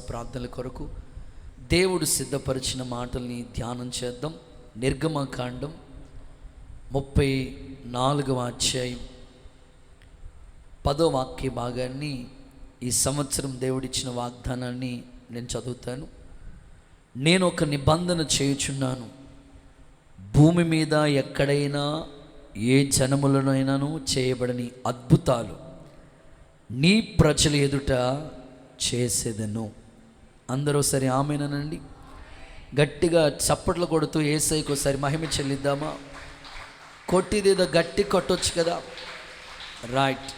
ప్రార్థనల కొరకు దేవుడు సిద్ధపరిచిన మాటల్ని ధ్యానం చేద్దాం. నిర్గమకాండం 34వ అధ్యాయం 10వ వాక్య భాగాన్ని, ఈ సంవత్సరం దేవుడిచ్చిన వాగ్దానాన్ని నేను చదువుతాను. నేను ఒక నిబంధన చేయుచున్నాను, భూమి మీద ఎక్కడైనా ఏ జనములనైనాను చేయబడని అద్భుతాలు నీ ప్రజల ఎదుట చేసేదను. అందరూ సరే ఆమేనండి. గట్టిగా చప్పట్లు కొడుతూ యేసయ్యకు ఒకసారి మహిమ చెల్లిద్దామా? కొట్టిదేదో గట్టి కొట్టొచ్చు కదా. రైట్.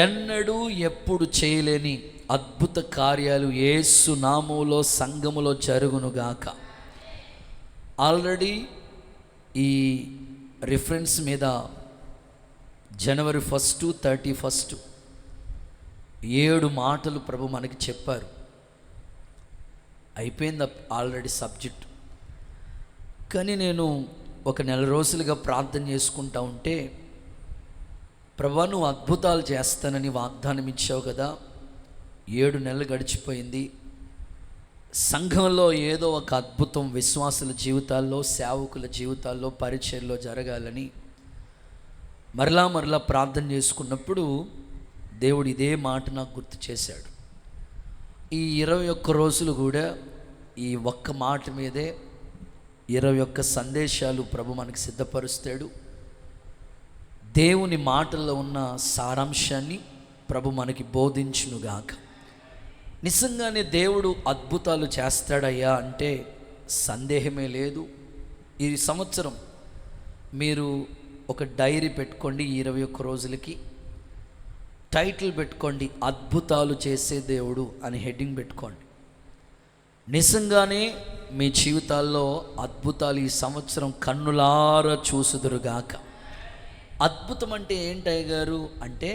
ఎన్నడూ ఎప్పుడు చేయలేని అద్భుత కార్యాలు యేసు నామములో సంఘములో జరుగునుగాక. ఆల్రెడీ ఈ రిఫరెన్స్ మీద January 1 to 31 7 మాటలు ప్రభు మనకి చెప్పారు. అయిపోయింది ఆల్రెడీ సబ్జెక్ట్. కానీ నేను ఒక నెల రోజులుగా ప్రార్థన చేసుకుంటా ఉంటే, ప్రభు నువ్వు అద్భుతాలు చేస్తానని వాగ్దానం ఇచ్చావు కదా, 7 నెలలు గడిచిపోయింది. సంఘంలో ఏదో ఒక అద్భుతం విశ్వాసుల జీవితాల్లో, సేవకుల జీవితాల్లో, పరిచర్లో జరగాలని మరలా ప్రార్థన చేసుకున్నప్పుడు దేవుడు ఇదే మాట నాకు గుర్తు చేశాడు. ఈ 21 రోజులు కూడా ఈ ఒక్క మాట మీదే 21 సందేశాలు ప్రభు మనకి సిద్ధపరుస్తాడు. దేవుని మాటల్లో ఉన్న సారాంశాన్ని ప్రభు మనకి బోధించునుగాక. నిజంగానే దేవుడు అద్భుతాలు చేస్తాడయ్యా అంటే సందేహమే లేదు. ఈ సంవత్సరం మీరు ఒక డైరీ పెట్టుకోండి, 21 రోజులకి టైటిల్ పెట్టుకోండి, అద్భుతాలు చేసే దేవుడు అని హెడ్డింగ్ పెట్టుకోండి. నిజంగానే మీ జీవితాల్లో అద్భుతాలు ఈ సంవత్సరం కన్నులారా చూసుదురుగాక. అద్భుతం అంటే ఏంటయ్య గారు అంటే,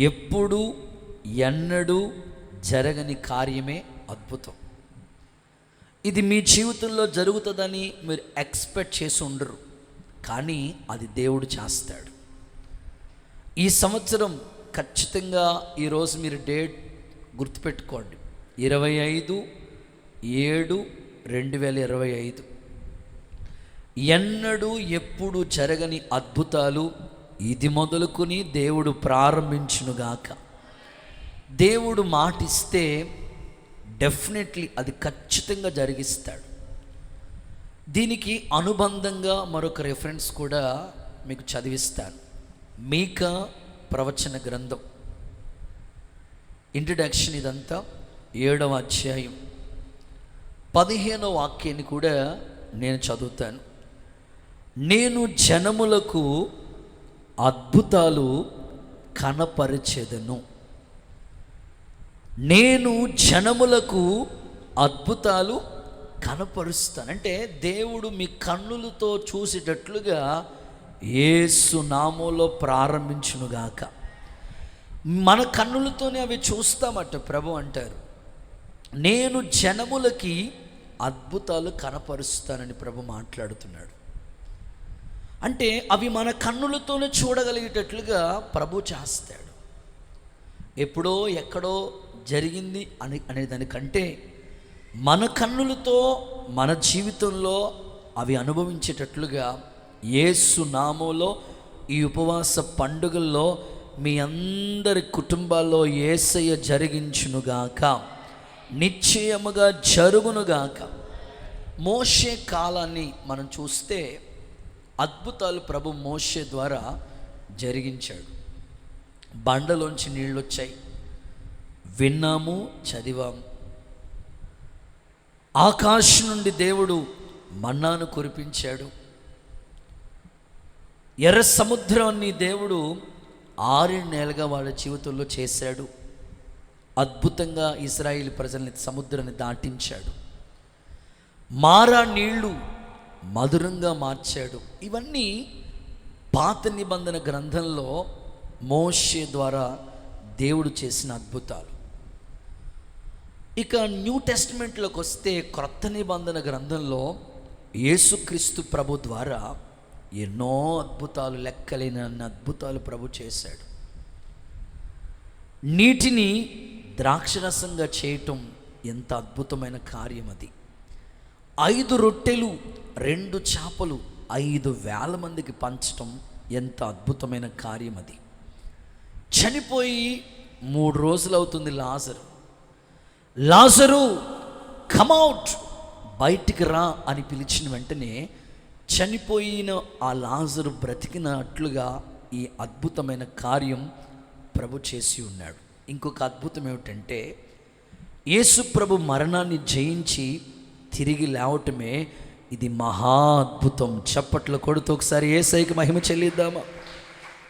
ఎప్పుడు ఎన్నడూ జరగని కార్యమే అద్భుతం. ఇది మీ జీవితంలో జరుగుతుందని మీరు ఎక్స్పెక్ట్ చేసి ఉండరు, కానీ అది దేవుడు చేస్తాడు. ఈ సంవత్సరం ఖచ్చితంగా ఈరోజు మీరు డేట్ గుర్తుపెట్టుకోండి, 25/7/2025. ఎన్నడూ ఎప్పుడు జరగని అద్భుతాలు ఇది మొదలుకొని దేవుడు ప్రారంభించునుగాక. దేవుడు మాటిస్తే డెఫినెట్లీ అది ఖచ్చితంగా జరిగిస్తాడు. దీనికి అనుబంధంగా మరొక రెఫరెన్స్ కూడా మీకు చదివిస్తాను. మీకా ప్రవచన గ్రంథం ఇంట్రడక్షన్, ఇదంతా 7వ అధ్యాయం 15వ వాక్యాన్ని కూడా నేను చదువుతాను. నేను జనములకు అద్భుతాలు కనపరిచెదను. నేను జనములకు అద్భుతాలు కనపరుస్తాను. అంటే దేవుడు మీ కన్నులతో చూసేటట్లుగా యేసు నామములో ప్రారంభించునుగాక. మన కన్నులతోనే అవి చూస్తామట. ప్రభు అంటారు, నేను జనములకి అద్భుతాలు కనపరుస్తానని ప్రభు మాట్లాడుతున్నాడు. అంటే అవి మన కన్నులతోనే చూడగలిగేటట్లుగా ప్రభు చేస్తాడు. ఎప్పుడో ఎక్కడో జరిగింది అనే దానికంటే మన కన్నులతో మన జీవితంలో అవి అనుభవించేటట్లుగా యేసు నామములో ఈ ఉపవాస పండుగల్లో మీ అందరి కుటుంబాల్లో యేసయ్య జరిగించునుగాక, నిశ్చయముగా జరుగునుగాక. మోషే కాలాన్ని మనం చూస్తే అద్భుతాలు ప్రభు మోషే ద్వారా జరిగించాడు. బండలోంచి నీళ్ళు వచ్చాయి, విన్నాము, చదివాము. ఆకాశం నుండి దేవుడు మన్నాను కురిపించాడు. ఎర్ర సముద్రాన్ని దేవుడు 6 నెలలుగా వాళ్ళ జీవితంలో చేశాడు. అద్భుతంగా ఇశ్రాయేలు ప్రజల్ని సముద్రాన్ని దాటించాడు. మారా నీళ్లు మధురంగా మార్చాడు. ఇవన్నీ పాత నిబంధన గ్రంథంలో మోషే ద్వారా దేవుడు చేసిన అద్భుతాలు. ఇక న్యూ టెస్టిమెంట్లోకి వస్తే క్రొత్త నిబంధన గ్రంథంలో యేసుక్రీస్తు ప్రభు ద్వారా ఎన్నో అద్భుతాలు, లెక్కలేనన్ని అద్భుతాలు ప్రభు చేశాడు. నీటిని ద్రాక్షరసంగా చేయటం ఎంత అద్భుతమైన కార్యం అది. 5 రొట్టెలు 2 చేపలు 5,000 మందికి పంచటం ఎంత అద్భుతమైన కార్యం అది. చనిపోయి 3 రోజులు అవుతుంది. లాజరు కమ్అవుట్, బయటికి రా అని పిలిచిన వెంటనే చనిపోయిన ఆ లాజరు బ్రతికినట్లుగా ఈ అద్భుతమైన కార్యం ప్రభు చేసి ఉన్నాడు. ఇంకొక అద్భుతం ఏమిటంటే, యేసు ప్రభు మరణాన్ని జయించి తిరిగి లేవటమే ఇది మహా అద్భుతం. చప్పట్లు కొడుతూ ఒకసారి యేసయ్యకి మహిమ చెల్లిద్దామా?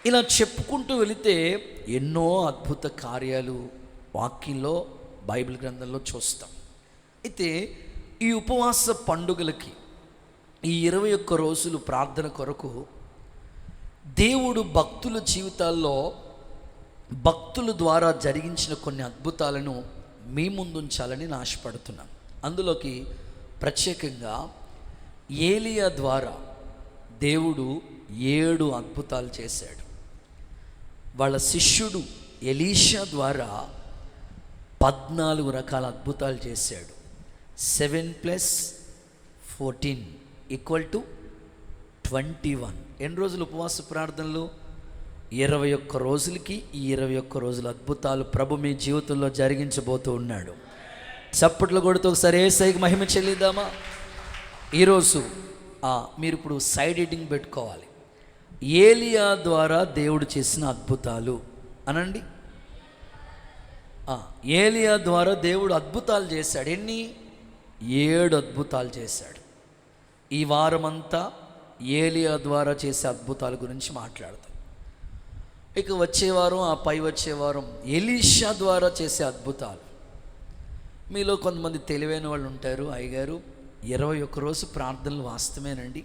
ఇలా చెప్పుకుంటూ వెళితే ఎన్నో అద్భుత కార్యాలు వాక్యంలో, బైబిల్ గ్రంథంలో చూస్తాం. అయితే ఈ ఉపవాస పండుగలకి, ఈ 21 రోజులు ప్రార్థన కొరకు దేవుడు భక్తుల జీవితాల్లో భక్తుల ద్వారా జరిగించిన కొన్ని అద్భుతాలను మీ ముందుంచాలని నేను ఆశపడుతున్నాను. అందులోకి ప్రత్యేకంగా ఏలియా ద్వారా దేవుడు 7 అద్భుతాలు చేశాడు. వాళ్ళ శిష్యుడు ఎలీషా ద్వారా 14 రకాల అద్భుతాలు చేశాడు. 7 + 14 = 21. ఎన్ని రోజులు ఉపవాస ప్రార్థనలు? 21 రోజులకి ఈ 21 రోజుల అద్భుతాలు ప్రభు మీ జీవితంలో జరిగించబోతూ ఉన్నాడు. చప్పట్లు కొడుతూ ఒకసారి యేసయ్యకి మహిమ చెల్లిద్దామా? ఈరోజు మీరు ఇప్పుడు సైడ్ ఎడిటింగ్ పెట్టుకోవాలి. ఏలియా ద్వారా దేవుడు చేసిన అద్భుతాలు అనండి. ఏలియా ద్వారా దేవుడు అద్భుతాలు చేశాడు. ఎన్ని? 7 అద్భుతాలు చేశాడు. ఈ వారమంతా ఏలియా ద్వారా చేసే అద్భుతాల గురించి మాట్లాడతాం. ఇక వచ్చే వారం, వచ్చే వారం ఎలీషా ద్వారా చేసే అద్భుతాలు. మీలో కొంతమంది తెలివైన వాళ్ళు ఉంటారు. అయ్యగారు 21 రోజు ప్రార్థనలు వాస్తవేనండి,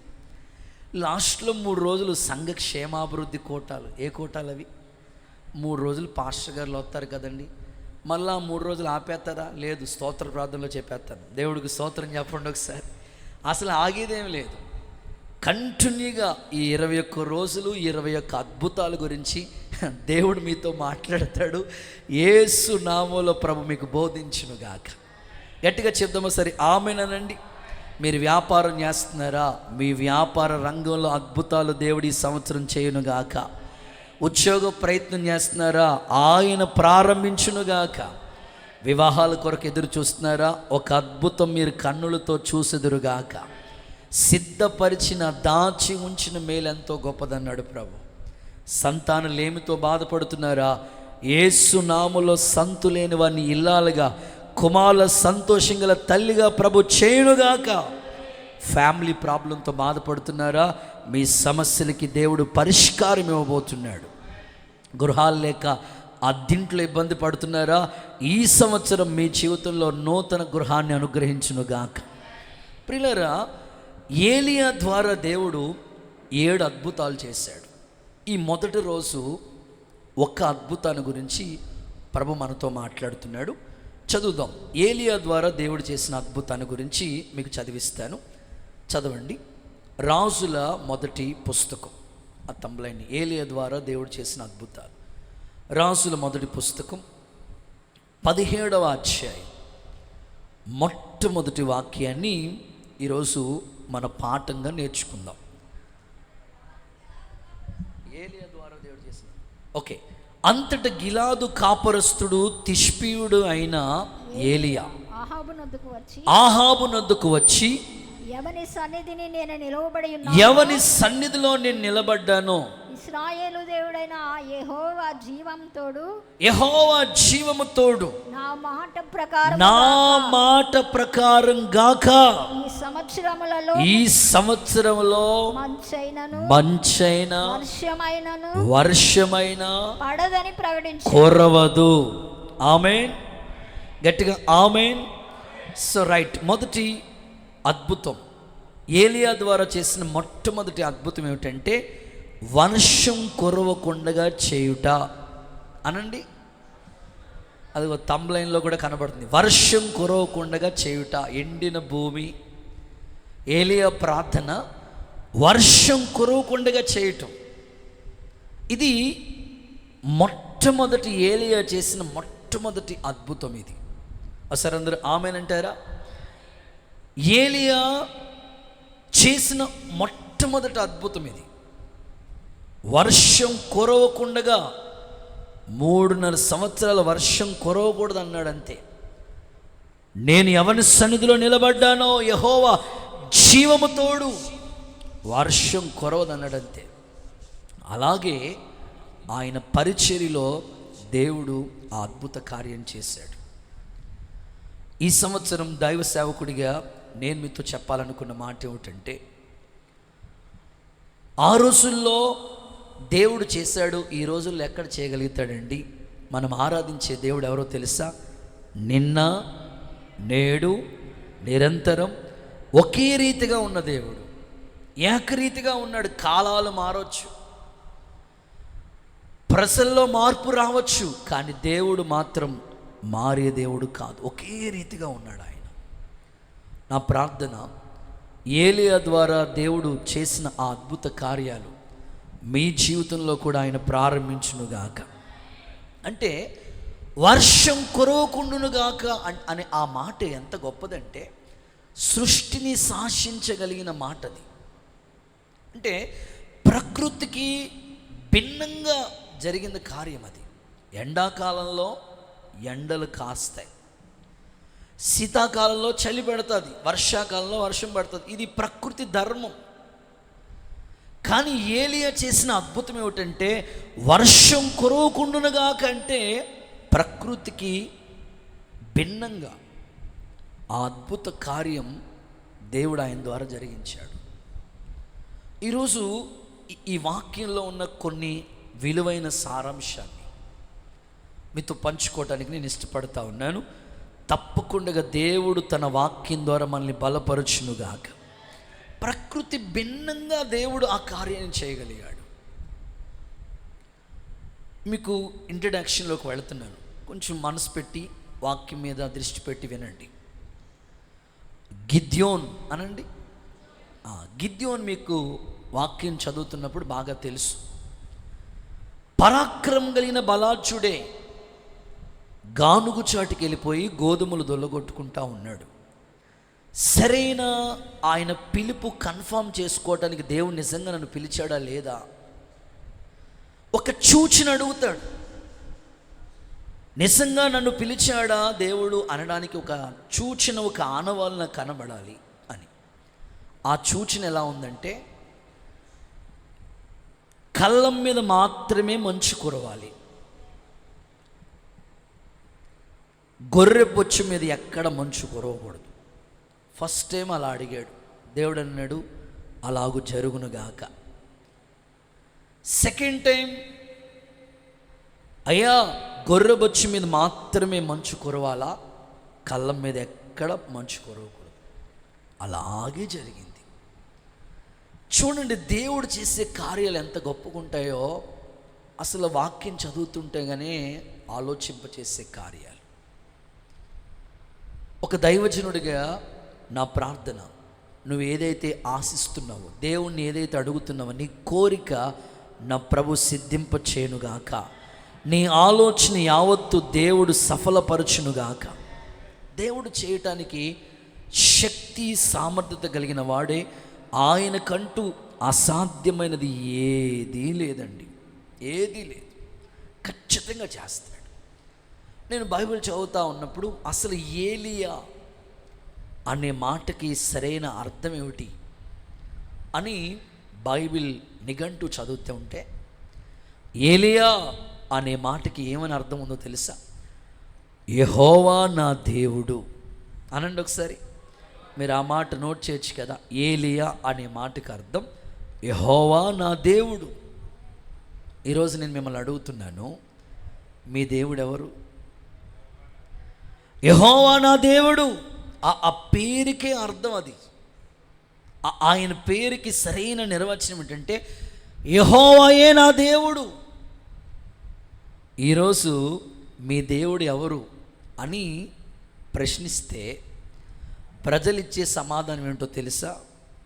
లాస్ట్లో 3 రోజులు సంఘ క్షేమాభివృద్ధి కోటాలు. ఏ కోటాలు అవి? 3 రోజులు పాస్టర్ గారులు వస్తారు కదండి, మళ్ళా 3 రోజులు ఆపేస్తారా? లేదు, స్తోత్ర ప్రార్థనలో చెప్పేస్తాను. దేవుడికి స్తోత్రం చెప్పండి ఒకసారి. అసలు ఆగేదేం లేదు. కంటిన్యూగా ఈ 21 రోజులు 21 అద్భుతాల గురించి దేవుడు మీతో మాట్లాడతాడు. యేసు నామములో ప్రభు మీకు బోధించునుగాక. గట్టిగా చెప్దామా? సరే ఆమేనండి. మీరు వ్యాపారం చేస్తున్నారా? మీ వ్యాపార రంగంలో అద్భుతాలు దేవుడి సంవత్సరం చేయునుగాక. ఉద్యోగ ప్రయత్నం చేస్తున్నారా? ఆయన ప్రారంభించునుగాక. వివాహాల కొరకు ఎదురు చూస్తున్నారా? ఒక అద్భుతం మీరు కన్నులతో చూసెదురుగాక. సిద్ధపరిచిన, దాచి ఉంచిన మేలెంతో గొప్పదన్నాడు ప్రభు. సంతానలేమితో బాధపడుతున్నారా? యేసు నామములో సంతులేని వారిని ఇల్లాలుగా, కుమారుల సంతోషంగల తల్లిగా ప్రభు చేయునుగాక. ఫ్యామిలీ ప్రాబ్లంతో బాధపడుతున్నారా? మీ సమస్యలకి దేవుడు పరిష్కారం ఇవ్వబోతున్నాడు. గృహాలు లేక అద్దింట్లో ఇబ్బంది పడుతున్నారా? ఈ సంవత్సరం మీ జీవితంలో నూతన గృహాన్ని అనుగ్రహించునుగాక. ప్రియులారా, ఏలియా ద్వారా దేవుడు 7 అద్భుతాలు చేశాడు. ఈ మొదటి రోజు ఒక అద్భుతాన్ని గురించి ప్రభు మనతో మాట్లాడుతున్నాడు. చదువుదాం. ఏలియా ద్వారా దేవుడు చేసిన అద్భుతాన్ని గురించి మీకు చదివిస్తాను. చదవండి. రాజుల మొదటి పుస్తకం, ఆ తంబలైన ఏలియా ద్వారా దేవుడు చేసిన అద్భుతాలు. రాజుల మొదటి పుస్తకం 17వ అధ్యాయం మొట్టమొదటి వాక్యాన్ని ఈరోజు మన పాఠంగా నేర్చుకుందాం. ఏలియా ద్వారా దేవుడు చేసిన ఓకే. అంతట గిలాదు కాపరస్తుడు తిష్పీయుడు అయిన ఏలియా ఆహాబునొద్దకు వచ్చి ఎవని సన్నిధిలో నేను నిలబడ్డానో ఇశ్రాయేలు దేవుడైన యెహోవా జీవము తోడు నా మాట ప్రకారం గాక ఈ సంవత్సరములో మంచైన వర్షమైన పడదని ప్రకటించు, కొరవదు. ఆమేన్. గట్టిగా ఆమేన్. So right. మొదటి అద్భుతం, ఏలియా ద్వారా చేసిన మొట్టమొదటి అద్భుతం ఏమిటంటే వర్షం కురవకుండగా చేయుట అనండి. అది ఒక తంబ్లైన్లో కూడా కనబడుతుంది. వర్షం కురవకుండగా చేయుట, ఎండిన భూమి. ఏలియా ప్రార్థన వర్షం కురవకుండగా చేయటం. ఇది మొట్టమొదటి ఏలియా చేసిన మొట్టమొదటి అద్భుతం. ఇది అసలు అందరూ ఆమెనంటారా? ఏలియా చేసిన మొట్టమొదటి అద్భుతం ఇది. వర్షం కురవకుండగా 3.5 సంవత్సరాల వర్షం కురవకూడదు అన్నాడు. అంతే. నేను ఎవరి సన్నిధిలో నిలబడ్డానో యెహోవా జీవము తోడు, వర్షం కురవదన్నాడు. అంతే. అలాగే ఆయన పరిచర్యలో దేవుడు ఆ అద్భుత కార్యం చేశాడు. ఈ సంవత్సరం దైవ సేవకుడిగా నేను మీతో చెప్పాలనుకున్న మాట ఏమిటంటే, ఆ రోజుల్లో దేవుడు చేశాడు, ఈ రోజుల్లో ఎక్కడ చేయగలుగుతాడండి? మనం ఆరాధించే దేవుడు ఎవరో తెలుసా? నిన్న నేడు నిరంతరం ఒకే రీతిగా ఉన్న దేవుడు, ఏకరీతిగా ఉన్నాడు. కాలాలు మారవచ్చు, ప్రజల్లో మార్పు రావచ్చు, కానీ దేవుడు మాత్రం మారే దేవుడు కాదు. ఒకే రీతిగా ఉన్నాడు ఆయన. నా ప్రార్థన, ఏలియా ద్వారా దేవుడు చేసిన ఆ అద్భుత కార్యాలు మీ జీవితంలో కూడా ఆయన ప్రారంభించునుగాక. అంటే వర్షం కురవకుండునుగాక అనే ఆ మాట ఎంత గొప్పదంటే, సృష్టిని శాసించగలిగిన మాట అది. అంటే ప్రకృతికి భిన్నంగా జరిగిన కార్యం అది. ఎండాకాలంలో ఎండలు కాస్తాయి, శీతాకాలంలో చలి పెడుతుంది, వర్షాకాలంలో వర్షం పడుతుంది. ఇది ప్రకృతి ధర్మం. కానీ ఏలియా చేసిన అద్భుతం ఏమిటంటే, వర్షం కురవకుండునుగా కంటే ప్రకృతికి భిన్నంగా ఆ అద్భుత కార్యం దేవుడు ఆయన ద్వారా జరిగించాడు. ఈరోజు ఈ వాక్యంలో ఉన్న కొన్ని విలువైన సారాంశాన్ని మీతో పంచుకోవడానికి నేను ఇష్టపడతా ఉన్నాను. తప్పకుండా దేవుడు తన వాక్యం ద్వారా మనల్ని బలపరచునుగాక. ప్రకృతి భిన్నంగా దేవుడు ఆ కార్యాన్ని చేయగలిగాడు. మీకు ఇంట్రడక్షన్లోకి వెళుతున్నాను, కొంచెం మనసు పెట్టి వాక్యం మీద దృష్టి పెట్టి వినండి. గిద్యోన్ అనండి. గిద్యోన్ మీకు వాక్యం చదువుతున్నప్పుడు బాగా తెలుసు. పరాక్రమం కలిగిన బలాఢ్యుడే గానుగు చాటుకి వెళ్ళిపోయి గోధుమలు దొల్లగొట్టుకుంటా ఉన్నాడు. సరైన ఆయన పిలుపు కన్ఫర్మ్ చేసుకోవటానికి దేవుడు నిజంగా నన్ను పిలిచాడా లేదా ఒక సూచన అడుగుతాడు. నిజంగా నన్ను పిలిచాడా దేవుడు అనడానికి ఒక సూచన, ఒక ఆనవాలు నాకు కనబడాలి అని. ఆ సూచన ఎలా ఉందంటే, కళ్ళం మీద మాత్రమే మంచు కురవాలి, గొర్రె బొచ్చు మీద ఎక్కడ మంచు కురవకూడదు. ఫస్ట్ టైం అలా అడిగాడు. దేవుడు అన్నాడు, అలాగూ జరుగునుగాక. సెకండ్ టైం, అయ్యా గొర్రె బొచ్చు మీద మాత్రమే మంచు కురవాలా, కళ్ళం మీద ఎక్కడ మంచు కురవకూడదు. అలాగే జరిగింది. చూడండి, దేవుడు చేసే కార్యాలు ఎంత గొప్పగుంటాయో అసలు వాక్యం చదువుతుంటేగానే ఆలోచింపచేసే కార్యాలు. ఒక దైవజనుడిగా నా ప్రార్థన, నువ్వు ఏదైతే ఆశిస్తున్నావో, దేవుణ్ణి ఏదైతే అడుగుతున్నావో, నీ కోరిక నా ప్రభు సిద్ధింప చేయునుగాక. నీ ఆలోచన యావత్తు దేవుడు సఫలపరచునుగాక. దేవుడు చేయటానికి శక్తి సామర్థ్యత కలిగిన వాడే. ఆయనకంటూ అసాధ్యమైనది ఏదీ లేదండి, ఏదీ లేదు. ఖచ్చితంగా చేస్తాడు. నేను బైబిల్ చదువుతూ ఉన్నప్పుడు అసలు ఏలియా అనే మాటకి సరైన అర్థం ఏమిటి అని బైబిల్ నిఘంటు చదువుతూ ఉంటే, ఏలియా అనే మాటకి ఏమని అర్థం ఉందో తెలుసా? యెహోవా నా దేవుడు అనండి ఒకసారి. మీరు ఆ మాట నోట్ చేయొచ్చు కదా. ఏలియా అనే మాటకి అర్థం యెహోవా నా దేవుడు. ఈరోజు నేను మిమ్మల్ని అడుగుతున్నాను, మీ దేవుడు ఎవరు? యెహోవా నా దేవుడు. ఆ పేరుకే అర్థం అది. ఆయన పేరుకి సరైన నిర్వచనం ఏంటంటే యెహోవాయే నా దేవుడు. ఈరోజు మీ దేవుడు ఎవరు అని ప్రశ్నిస్తే ప్రజలు ఇచ్చే సమాధానం ఏంటో తెలుసా?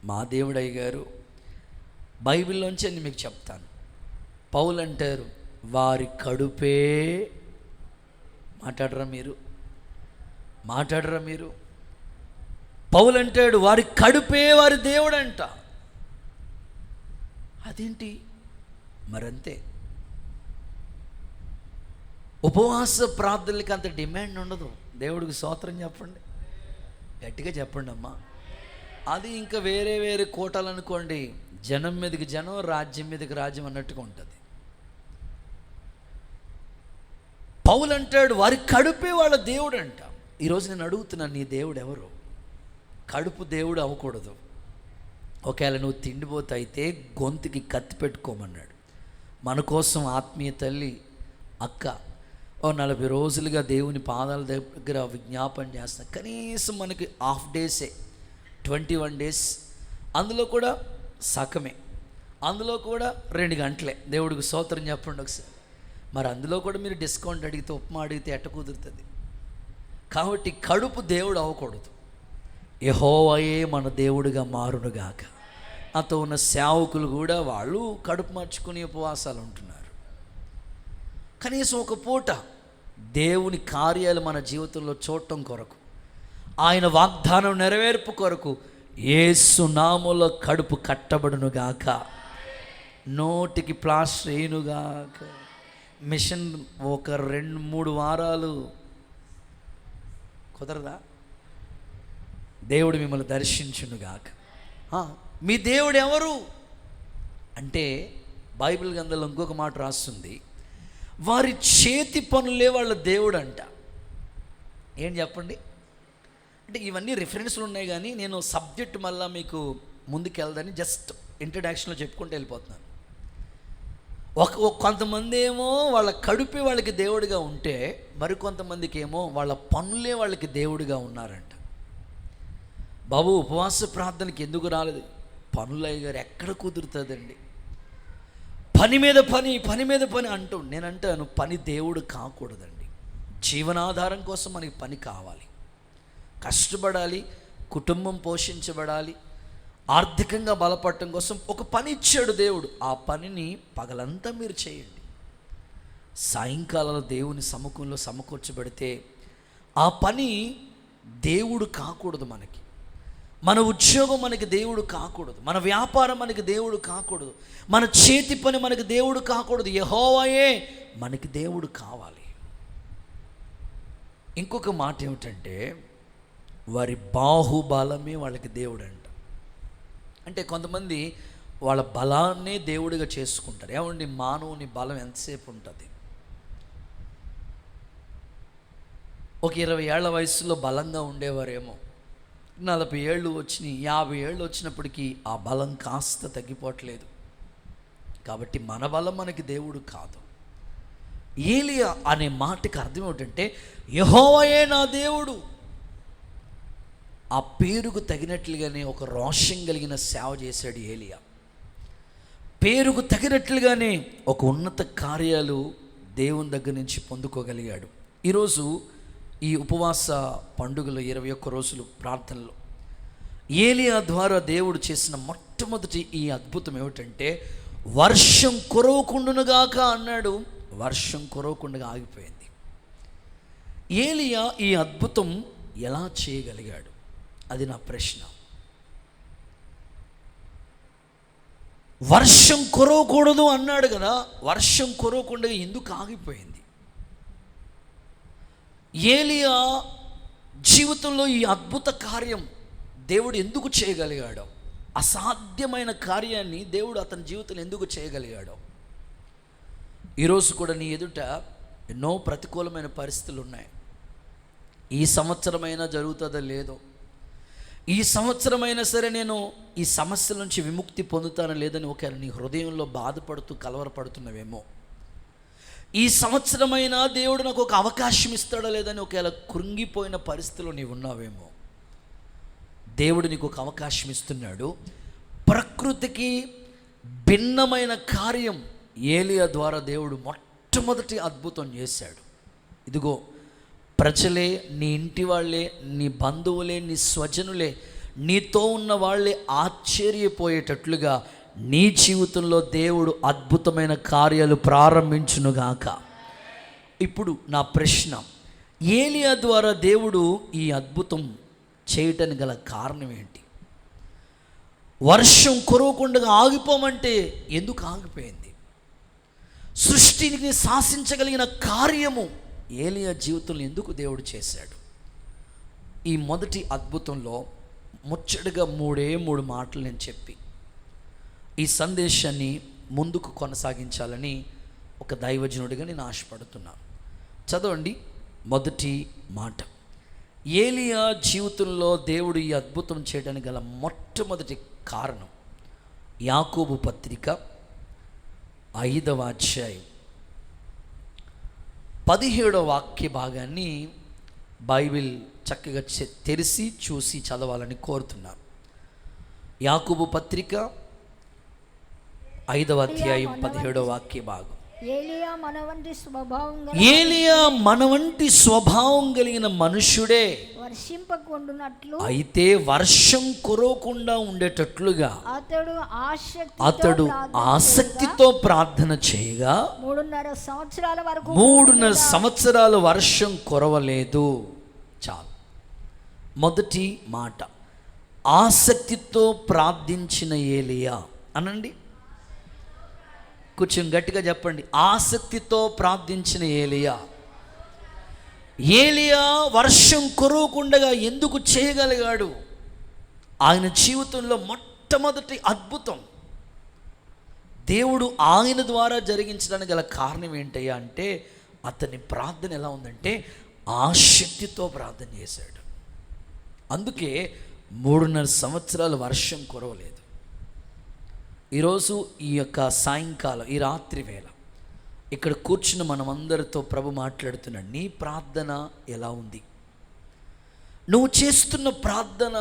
మా దేవుడు అయ్యగారు, బైబిల్లోంచి అని మీకు చెప్తాను. పౌలు అంటారు, వారి కడుపే, మాట్లాడరా మీరు, మాట్లాడరా మీరు? పౌలు అంటాడు వారి కడుపే వారి దేవుడంట. అదేంటి మరంతే. ఉపవాస ప్రార్థనలకి అంత డిమాండ్ ఉండదు. దేవుడికి స్తోత్రం చెప్పండి, గట్టిగా చెప్పండి అమ్మా. అది ఇంకా వేరే వేరే కోటలు అనుకోండి, జనం మీదకి జనం, రాజ్యం మీదకి రాజ్యం అన్నట్టుగా ఉంటుంది. పౌలు అంటాడు వారి కడుపే వాళ్ళ దేవుడు అంట. ఈరోజు నేను అడుగుతున్నాను, నీ దేవుడు ఎవరు? కడుపు దేవుడు అవ్వకూడదు. ఒకవేళ నువ్వు తిండిపోతే అయితే గొంతుకి కత్తి పెట్టుకోమన్నాడు. మన కోసం ఆత్మీయ తల్లి అక్క 40 రోజులుగా దేవుని పాదాల దగ్గర విజ్ఞాపన చేస్తాను. కనీసం మనకి హాఫ్ డేసే, 21 days, అందులో కూడా సగమే, అందులో కూడా 2 గంటలే. దేవుడికి స్తోత్రం చెప్పండి ఒకసారి. మరి అందులో కూడా మీరు డిస్కౌంట్ అడిగితే, ఉప్మా అడిగితే ఎట్ట కుదురుతుంది? కాబట్టి కడుపు దేవుడు అవ్వకూడదు. యెహోవాయే మన దేవుడిగా మారునుగాక. నాతో ఉన్న సేవకులు కూడా వాళ్ళు కడుపు మార్చుకుని ఉపవాసాలు ఉంటున్నారు. కనీసం ఒక పూట దేవుని కార్యాలు మన జీవితంలో చూడటం కొరకు, ఆయన వాగ్దానం నెరవేర్పు కొరకు యేసు నామములో కడుపు కట్టబడునుగాక, నోటికి ప్లాస్టర్ వేయునుగాక. మిషన్ ఒక 2-3 వారాలు కుదరదా? దేవుడు మిమ్మల్ని దర్శించునుగాక. మీ దేవుడు ఎవరు అంటే బైబిల్ గ్రంథంలో ఇంకొక మాట రాస్తుంది, వారి చేతి పనులే వాళ్ళ దేవుడు అంట. ఏం చెప్పండి? అంటే ఇవన్నీ రిఫరెన్స్లు ఉన్నాయి, కానీ నేను సబ్జెక్ట్ మళ్ళీ మీకు ముందుకెళ్దని జస్ట్ ఇంట్రడక్షన్లో చెప్పుకుంటూ వెళ్ళిపోతున్నాను. కొంతమంది ఏమో వాళ్ళ కడుపే వాళ్ళకి దేవుడిగా ఉంటే, మరికొంతమందికి ఏమో వాళ్ళ పనులే వాళ్ళకి దేవుడిగా ఉన్నారంట. బాబు ఉపవాస ప్రార్థనకి ఎందుకు రాలేదు? పనులయ్య గారు ఎక్కడ కుదురుతుందండి? పని మీద పని, పని మీద పని అంటూ నేనంటాను, పని దేవుడు కాకూడదండి. జీవనాధారం కోసం మనకి పని కావాలి, కష్టపడాలి, కుటుంబం పోషించబడాలి, ఆర్థికంగా బలపడటం కోసం ఒక పని ఇచ్చాడు దేవుడు. ఆ పనిని పగలంతా మీరు చేయండి. సాయంకాలంలో దేవుని సముఖంలో సమకూర్చబడితే ఆ పని దేవుడు కాకూడదు. మనకి మన ఉద్యోగం మనకి దేవుడు కాకూడదు, మన వ్యాపారం మనకి దేవుడు కాకూడదు, మన చేతి పని మనకి దేవుడు కాకూడదు. యెహోవాయే మనకి దేవుడు కావాలి. ఇంకొక మాట ఏమిటంటే, వారి బాహుబలమే వాళ్ళకి దేవుడు అంట. అంటే కొంతమంది వాళ్ళ బలాన్నే దేవుడిగా చేసుకుంటారు. ఏమండి, మానవుని బలం ఎంతసేపు ఉంటుంది? ఒక 20 ఏళ్ల వయసులో బలంగా ఉండేవారేమో, 40 ఏళ్ళు వచ్చినాయి, 50 ఏళ్ళు వచ్చినప్పటికీ ఆ బలం కాస్త తగ్గిపోవట్లేదు. కాబట్టి మన బలం మనకి దేవుడు కాదు. ఏలియా అనే మాటకి అర్థం ఏమిటంటే, యెహోవాయే నా దేవుడు. ఆ పేరుకు తగినట్లుగానే ఒక రోషం కలిగిన సేవ చేశాడు ఏలియా. పేరుకు తగినట్లుగానే ఒక ఉన్నత కార్యాలు దేవుని దగ్గర నుంచి పొందుకోగలిగాడు. ఈరోజు ఈ ఉపవాస పండుగలో 21 రోజులు ప్రార్థనలో ఏలియా ద్వారా దేవుడు చేసిన మొట్టమొదటి ఈ అద్భుతం ఏమిటంటే, వర్షం కురవకుండునుగాక అన్నాడు. వర్షం కురవకుండా ఆగిపోయింది. ఏలియా ఈ అద్భుతం ఎలా చేయగలిగాడు? అది నా ప్రశ్న. వర్షం కురవకూడదు అన్నాడు కదా, వర్షం కురవకుండా ఎందుకు ఆగిపోయింది? ఏలియా జీవితంలో ఈ అద్భుత కార్యం దేవుడు ఎందుకు చేయగలిగాడో, అసాధ్యమైన కార్యాన్ని దేవుడు అతని జీవితంలో ఎందుకు చేయగలిగాడో. ఈరోజు కూడా నీ ఎదుట ఎన్నో ప్రతికూలమైన పరిస్థితులు ఉన్నాయి. ఈ సంవత్సరమైనా జరుగుతుందో లేదో, ఈ సంవత్సరమైనా సరే నేను ఈ సమస్యల నుంచి విముక్తి పొందుతానో లేదని ఒకవేళ నీ హృదయంలో బాధపడుతూ కలవరపడుతున్నవేమో, ఈ సంవత్సరమైనా దేవుడు నాకు ఒక అవకాశం ఇస్తాడో లేదని ఒకవేళ కృంగిపోయిన పరిస్థితిలో నీవు ఉన్నావేమో, దేవుడు నీకు ఒక అవకాశం ఇస్తున్నాడు. ప్రకృతికి భిన్నమైన కార్యం ఏలియా ద్వారా దేవుడు మొట్టమొదటి అద్భుతం చేశాడు. ఇదిగో ప్రజలే, నీ ఇంటి వాళ్ళే, నీ బంధువులే, నీ స్వజనులే, నీతో ఉన్న వాళ్ళే ఆశ్చర్యపోయేటట్లుగా నీ జీవితంలో దేవుడు అద్భుతమైన కార్యాలు ప్రారంభించునుగాక. ఇప్పుడు నా ప్రశ్న, ఏలియా ద్వారా దేవుడు ఈ అద్భుతం చేయటానికి గల కారణం ఏంటి? వర్షం కురవకుండా ఆగిపోమంటే ఎందుకు ఆగిపోయింది? సృష్టిని శాసించగలిగిన కార్యము ఏలియా జీవితంలో ఎందుకు దేవుడు చేశాడు? ఈ మొదటి అద్భుతంలో ముచ్చటగా మూడు మాటలు నేను చెప్పి ఈ సందేశాన్ని ముందుకు కొనసాగించాలని ఒక దైవజనుడిగా నేను ఆశపడుతున్నాను. చదవండి మొదటి మాట. ఏలియా జీవితంలో దేవుడు ఈ అద్భుతం చేయడానికి గల మొట్టమొదటి కారణం యాకోబు పత్రిక 5వ అధ్యాయం 17వ వాక్య భాగాన్ని బైబిల్ చక్కగా తెరిచి చూసి చదవాలని కోరుతున్నాను. యాకోబు పత్రిక 5వ అధ్యాయం 17వ వాక్య భాగం. ఏలియా మన వంటి స్వభావం కలిగిన మనుష్యుడే వర్షింపకుండునట్లు, అయితే వర్షం కురవకుండా ఉండేటట్లుగా అతడు ఆసక్తితో ప్రార్థన చేయగా 3.5 సంవత్సరాలు వర్షం కురవలేదు. చాలు. మొదటి మాట ఆసక్తితో ప్రార్థించిన ఏలియా అనండి. కొంచెం గట్టిగా చెప్పండి. ఆసక్తితో ప్రార్థించిన ఏలియా వర్షం కురవకుండా ఎందుకు చేయగలిగాడు? ఆయన జీవితంలో మొట్టమొదటి అద్భుతం దేవుడు ఆయన ద్వారా జరిగించడానికి గల కారణం ఏంటయ్యా అంటే, అతని ప్రార్థన ఎలా ఉందంటే ఆసక్తితో ప్రార్థన చేశాడు. అందుకే 3.5 సంవత్సరాలు వర్షం కురవలేదు. ఈరోజు ఈ యొక్క సాయంకాలం, ఈ రాత్రి వేళ ఇక్కడ కూర్చుని మనమందరితో ప్రభు మాట్లాడుతున్నాడు. నీ ప్రార్థన ఎలా ఉంది? నువ్వు చేస్తున్న ప్రార్థన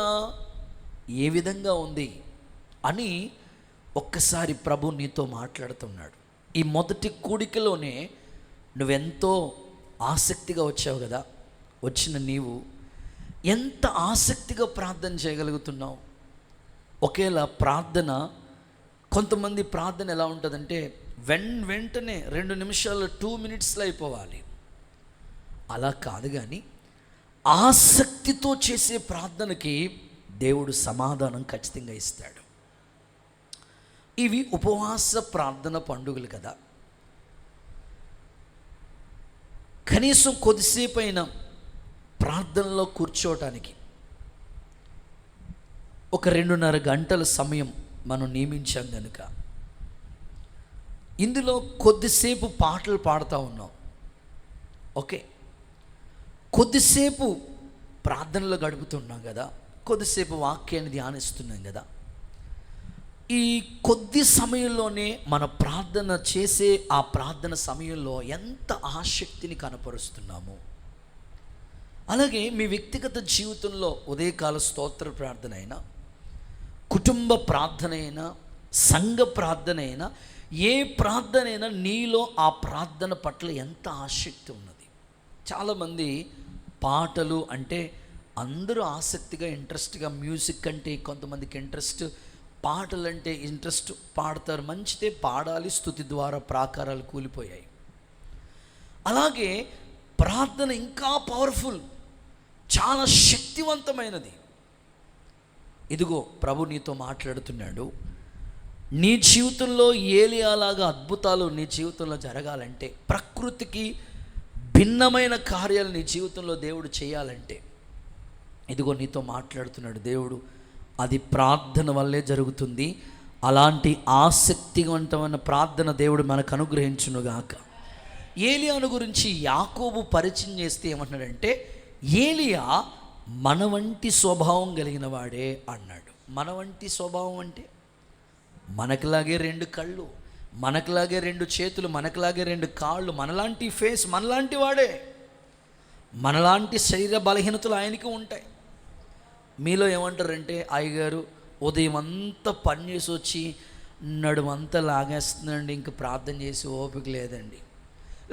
ఏ విధంగా ఉంది అని ఒక్కసారి ప్రభు నీతో మాట్లాడుతున్నాడు. ఈ మొదటి కూడికలోనే నువ్వెంతో ఆసక్తిగా వచ్చావు కదా. వచ్చిన నీవు ఎంత ఆసక్తిగా ప్రార్థన చేయగలుగుతున్నావు? ఒకేలా ప్రార్థన, కొంతమంది ప్రార్థన ఎలా ఉంటుందంటే వెంటనే 2 నిమిషాల్లో 2 మినిట్స్లో అయిపోవాలి. అలా కాదు, కానీ ఆసక్తితో చేసే ప్రార్థనకి దేవుడు సమాధానం ఖచ్చితంగా ఇస్తాడు. ఇవి ఉపవాస ప్రార్థన పండుగలు కదా. కనీసం కొద్దిసేపు అయినా ప్రార్థనలో కూర్చోవటానికి ఒక 2.5 గంటల సమయం మనం నియమించాం కనుక ఇందులో కొద్దిసేపు పాటలు పాడుతూ ఉన్నాం. ఓకే, కొద్దిసేపు ప్రార్థనలో గడుపుతున్నాం కదా, కొద్దిసేపు వాక్యాన్ని ధ్యానిస్తున్నాం కదా. ఈ కొద్ది సమయంలోనే మన ప్రార్థన చేసే ఆ ప్రార్థన సమయంలో ఎంత ఆసక్తిని కనపరుస్తున్నాము. అలాగే మీ వ్యక్తిగత జీవితంలో ఉదయకాల స్తోత్ర ప్రార్థన అయినా, కుటుంబ ప్రార్థన అయినా, సంఘ ప్రార్థన అయినా, ఏ ప్రార్థన అయినా నీలో ఆ ప్రార్థన పట్ల ఎంత ఆసక్తి ఉన్నది. చాలామంది పాటలు అంటే అందరూ ఆసక్తిగా ఇంట్రెస్ట్గా, మ్యూజిక్ అంటే కొంతమందికి ఇంట్రెస్ట్, పాటలు అంటే ఇంట్రెస్ట్, పాడతారు. మంచిదే, పాడాలి. స్తుతి ద్వారా ప్రాకారాలు కూలిపోయాయి. అలాగే ప్రార్థన ఇంకా పవర్ఫుల్, చాలా శక్తివంతమైనది. ఇదిగో ప్రభు నీతో మాట్లాడుతున్నాడు. నీ జీవితంలో ఏలియాలాగా అద్భుతాలు నీ జీవితంలో జరగాలంటే, ప్రకృతికి భిన్నమైన కార్యాలు నీ జీవితంలో దేవుడు చేయాలంటే, ఇదిగో నీతో మాట్లాడుతున్నాడు దేవుడు. అది ప్రార్థన వల్లే జరుగుతుంది. అలాంటి ఆసక్తివంతమైన ప్రార్థన దేవుడు మనకు అనుగ్రహించునుగాక. ఏలియాను గురించి యాకోబు పరిచయం చేస్తే ఏమంటున్నాడంటే, ఏలియా మన వంటి స్వభావం కలిగిన వాడే అన్నాడు. మన వంటి స్వభావం అంటే మనకులాగే 2 కళ్ళు, మనకులాగే 2 చేతులు, మనకులాగే 2 కాళ్ళు, మనలాంటి ఫేస్, మనలాంటి వాడే. మనలాంటి శరీర బలహీనతలు ఆయనకి ఉంటాయి. మీలో ఏమంటారంటే, అయ్యగారు ఉదయం అంతా పని చేసి వచ్చి నడుమంతా లాగేస్తుందండి, ఇంక ప్రార్థన చేసి ఓపిక లేదండి.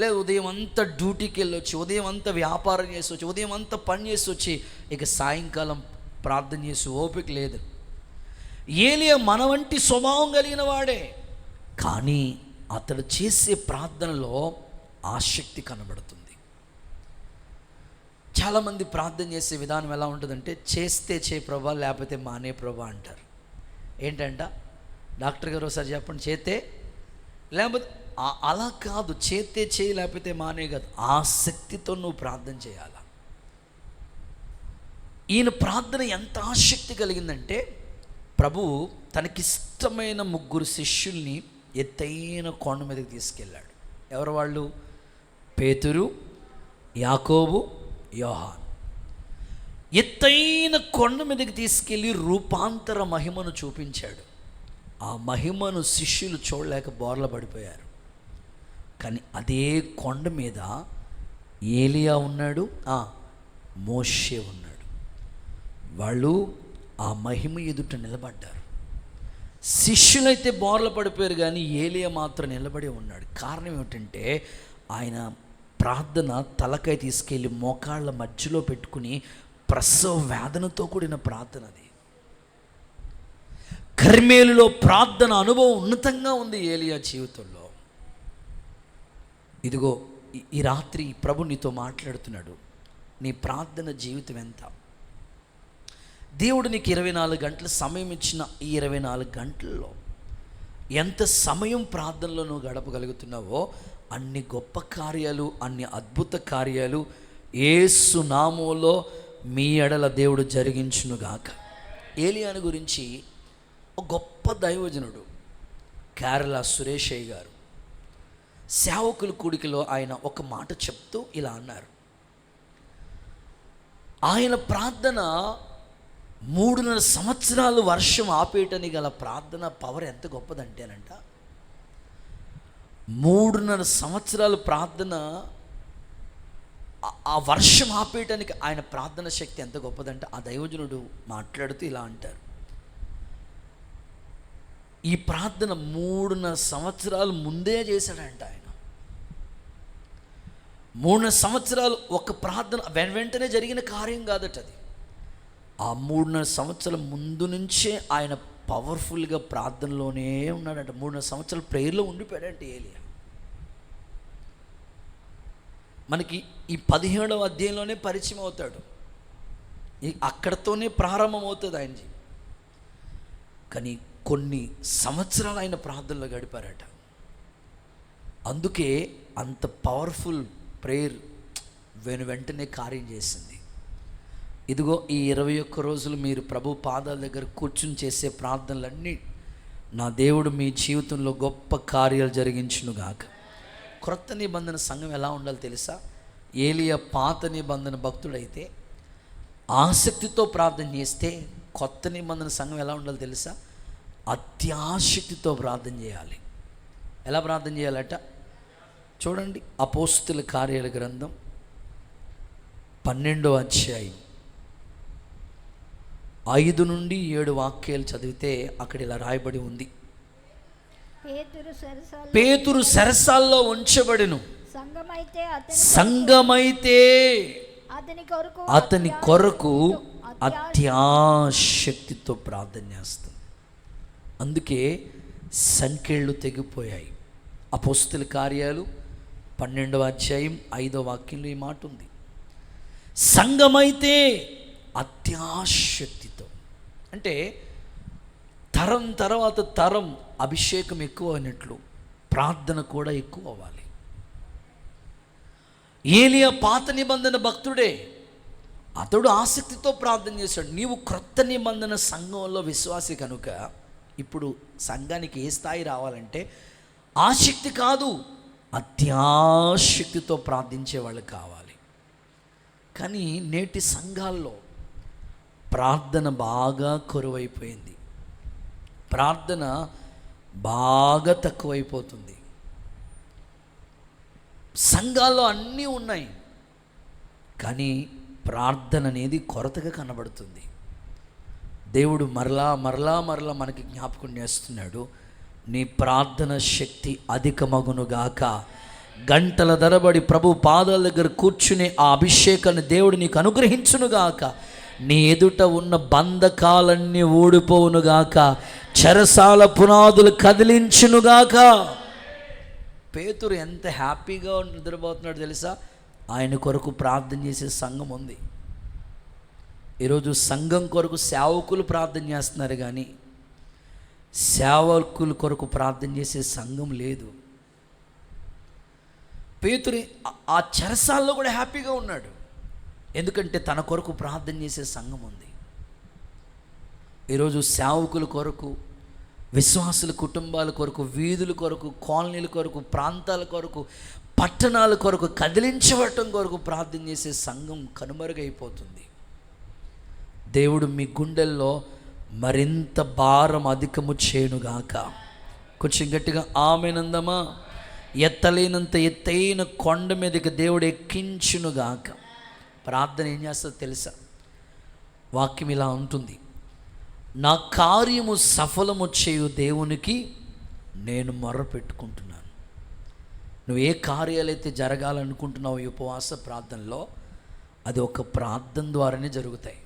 లేదు, ఉదయం అంతా డ్యూటీకి వెళ్ళి వచ్చి, ఉదయం అంతా వ్యాపారం చేసి వచ్చి, ఉదయం అంతా పని చేసి వచ్చి ఇక సాయంకాలం ప్రార్థన చేసి ఓపిక లేదు. ఏలియా మన వంటి స్వభావం కలిగిన వాడే, కానీ అతడు చేసే ప్రార్థనలో ఆసక్తి కనబడుతుంది. చాలామంది ప్రార్థన చేసే విధానం ఎలా ఉంటుందంటే, చేస్తే చేయి ప్రభా, లేకపోతే మానే ప్రభా అంటారు. ఏంటంట, డాక్టర్ గారు ఒకసారి చెప్పండి, చేతే లేకపోతే అలా కాదు, చేతే చేయి లేకపోతే మానే కాదు, ఆసక్తితో నువ్వు ప్రార్థన చేయాలి. ఈయన ప్రార్థన ఎంత ఆసక్తి కలిగిందంటే, ప్రభువు తనకిష్టమైన 3 శిష్యుల్ని ఎత్తైన కొండ మీదకి తీసుకెళ్ళాడు. ఎవరు వాళ్ళు? పేతురు, యాకోబు, యోహాన్. ఎత్తైన కొండ మీదకి తీసుకెళ్ళి రూపాంతర మహిమను చూపించాడు. ఆ మహిమను శిష్యులు చూడలేక బోర్ల పడిపోయారు. కానీ అదే కొండ మీద ఏలియా ఉన్నాడు, మోషే ఉన్నాడు. వాళ్ళు ఆ మహిమ ఎదుట నిలబడ్డారు. శిష్యులైతే బోర్ల పడిపోయారు, కానీ ఏలియా మాత్రం నిలబడి ఉన్నాడు. కారణం ఏమిటంటే, ఆయన ప్రార్థన తలకాయ తీసుకెళ్ళి మోకాళ్ళ మధ్యలో పెట్టుకుని ప్రసవ వేదనతో కూడిన ప్రార్థన. అది కర్మేలులో ప్రార్థన అనుభవం ఉన్నతంగా ఉంది ఏలియా జీవితంలో. ఇదిగో ఈ రాత్రి ప్రభు నీతో మాట్లాడుతున్నాడు. నీ ప్రార్థన జీవితం ఎంత? దేవుడు నీకు 24 గంటల సమయం ఇచ్చిన ఈ 24 గంటల్లో ఎంత సమయం ప్రార్థనలో నువ్వు గడపగలుగుతున్నావో అన్ని గొప్ప కార్యాలు, అన్ని అద్భుత కార్యాలు యేసు నామములో మీ ఎడల దేవుడు జరిగించునుగాక. ఏలియాను గురించి ఒక గొప్ప దైవజనుడు కేరళ సురేషయ్య గారు సేవకుల కూడికలో ఆయన ఒక మాట చెప్తూ ఇలా అన్నారు. ఆయన ప్రార్థన 3.5 సంవత్సరాలు వర్షం ఆపేయటానికి గల ప్రార్థన పవర్ ఎంత గొప్పదంటేనంట, 3.5 సంవత్సరాలు ప్రార్థన, ఆ వర్షం ఆపేయటానికి ఆయన ప్రార్థన శక్తి ఎంత గొప్పదంటే, ఆ దైవజనుడు మాట్లాడుతూ ఇలా అంటారు, ఈ ప్రార్థన 3.5 సంవత్సరాలు ముందే చేశాడంట ఆయన. 3.5 సంవత్సరాలు ఒక ప్రార్థన వెంటనే జరిగిన కార్యం కాదట అది. ఆ 3.5 సంవత్సరాల ముందు నుంచే ఆయన పవర్ఫుల్గా ప్రార్థనలోనే ఉన్నాడంట. 3.5 సంవత్సరాలు ప్రేయర్లో ఉండిపోయాడంటే ఏలియా. మనకి ఈ 17వ అధ్యాయంలోనే పరిచయం అవుతాడు. అక్కడతోనే ప్రారంభం అవుతుంది ఆయన. కానీ కొన్ని సంవత్సరాలు ఆయన ప్రార్థనలో గడిపారట. అందుకే అంత పవర్ఫుల్ ప్రేయర్ వెంటనే కార్యం చేసింది. ఇదిగో ఈ 21 రోజులు మీరు ప్రభు పాదాల దగ్గర కూర్చుని చేసే ప్రార్థనలన్నీ నా దేవుడు మీ జీవితంలో గొప్ప కార్యాలు జరిగించునుగాక. క్రొత్త నిబంధన సంఘం ఎలా ఉండాలో తెలుసా? ఏలియా పాత నిబంధన భక్తుడైతే ఆసక్తితో ప్రార్థన చేస్తే, కొత్త నిబంధన సంఘం ఎలా ఉండాలో తెలుసా? అత్యాసక్తితో ప్రార్థన చేయాలి. ఎలా ప్రార్థన చేయాలట చూడండి. అపోస్తుల కార్యాల గ్రంథం 12వ అధ్యాయం 5 నుండి 7 వాక్యాలు చదివితే అక్కడ ఇలా రాయబడి ఉంది. పేతురు సరసాల్లో ఉంచబడెను. సంఘమైతే అతని కొరకు అత్యాశక్తితో ప్రార్థన చేస్తుంది. అందుకే సంకెళ్ళు తెగిపోయాయి. అపోస్తుల కార్యాలు 12వ అధ్యాయం 5వ వాక్యంలో ఈ మాట ఉంది. సంఘమైతే అత్యాశక్తితో, అంటే తరం తర్వాత తరం అభిషేకం ఎక్కువ అయినట్లు ప్రార్థన కూడా ఎక్కువ అవ్వాలి. ఏలియా పాత నిబంధన భక్తుడే, అతడు ఆసక్తితో ప్రార్థన చేశాడు. నీవు క్రొత్త నిబంధన సంఘంలో విశ్వాసి కనుక ఇప్పుడు సంఘానికి ఏ స్థాయి రావాలంటే ఆసక్తి కాదు, అత్యాశక్తితో ప్రార్థించే వాళ్ళు కావాలి. కానీ నేటి సంఘాల్లో ప్రార్థన బాగా కొరువైపోయింది. ప్రార్థన బాగా తక్కువైపోతుంది. సంఘాల్లో అన్నీ ఉన్నాయి, కానీ ప్రార్థన అనేది కొరతగా కనబడుతుంది. దేవుడు మరలా మరలా మరలా మనకి జ్ఞాపకం చేస్తున్నాడు, నీ ప్రార్థన శక్తి అధికమగునుగాక. గంటల ధరబడి ప్రభు పాదాల దగ్గర కూర్చుని ఆ అభిషేకాన్ని దేవుడు నీకు అనుగ్రహించునుగాక. నీ ఎదుట ఉన్న బంధకాలన్నీ ఊడిపోవునుగాక. చెరసాల పునాదులు కదిలించునుగాక. పేతురు ఎంత హ్యాపీగా నిద్రపోతున్నాడు తెలుసా? ఆయన కొరకు ప్రార్థన చేసే సంఘం ఉంది. ఈరోజు సంఘం కొరకు సేవకులు ప్రార్థన చేస్తున్నారు, కానీ సేవకుల కొరకు ప్రార్థన చేసే సంఘం లేదు. పేతురు ఆ చెరసాల్లో కూడా హ్యాపీగా ఉన్నాడు, ఎందుకంటే తన కొరకు ప్రార్థన చేసే సంఘం ఉంది. ఈరోజు సేవకుల కొరకు, విశ్వాసుల కుటుంబాల కొరకు, వీధుల కొరకు, కాలనీల కొరకు, ప్రాంతాల కొరకు, పట్టణాల కొరకు, కదిలించబడటం కొరకు ప్రార్థన చేసే సంఘం కనుమరుగైపోతుంది. దేవుడు మీ గుండెల్లో మరింత భారం అధికము చేయునుగాక. కొంచెం గట్టిగా ఆమేనందమా. ఎత్తలేనంత ఎత్తైన కొండ మీదకి దేవుడు ఎక్కించునుగాక. ప్రార్థన ఏం చేస్తుందో తెలుసా? వాక్యం ఇలా ఉంటుంది: నా కార్యము సఫలము చేయు దేవునికి నేను మొర్రపెట్టుకుంటున్నాను. నువ్వు ఏ కార్యాలైతే జరగాలనుకుంటున్నావు ఈ ఉపవాస ప్రార్థనలో, అది ఒక ప్రార్థన ద్వారానే జరుగుతాయి.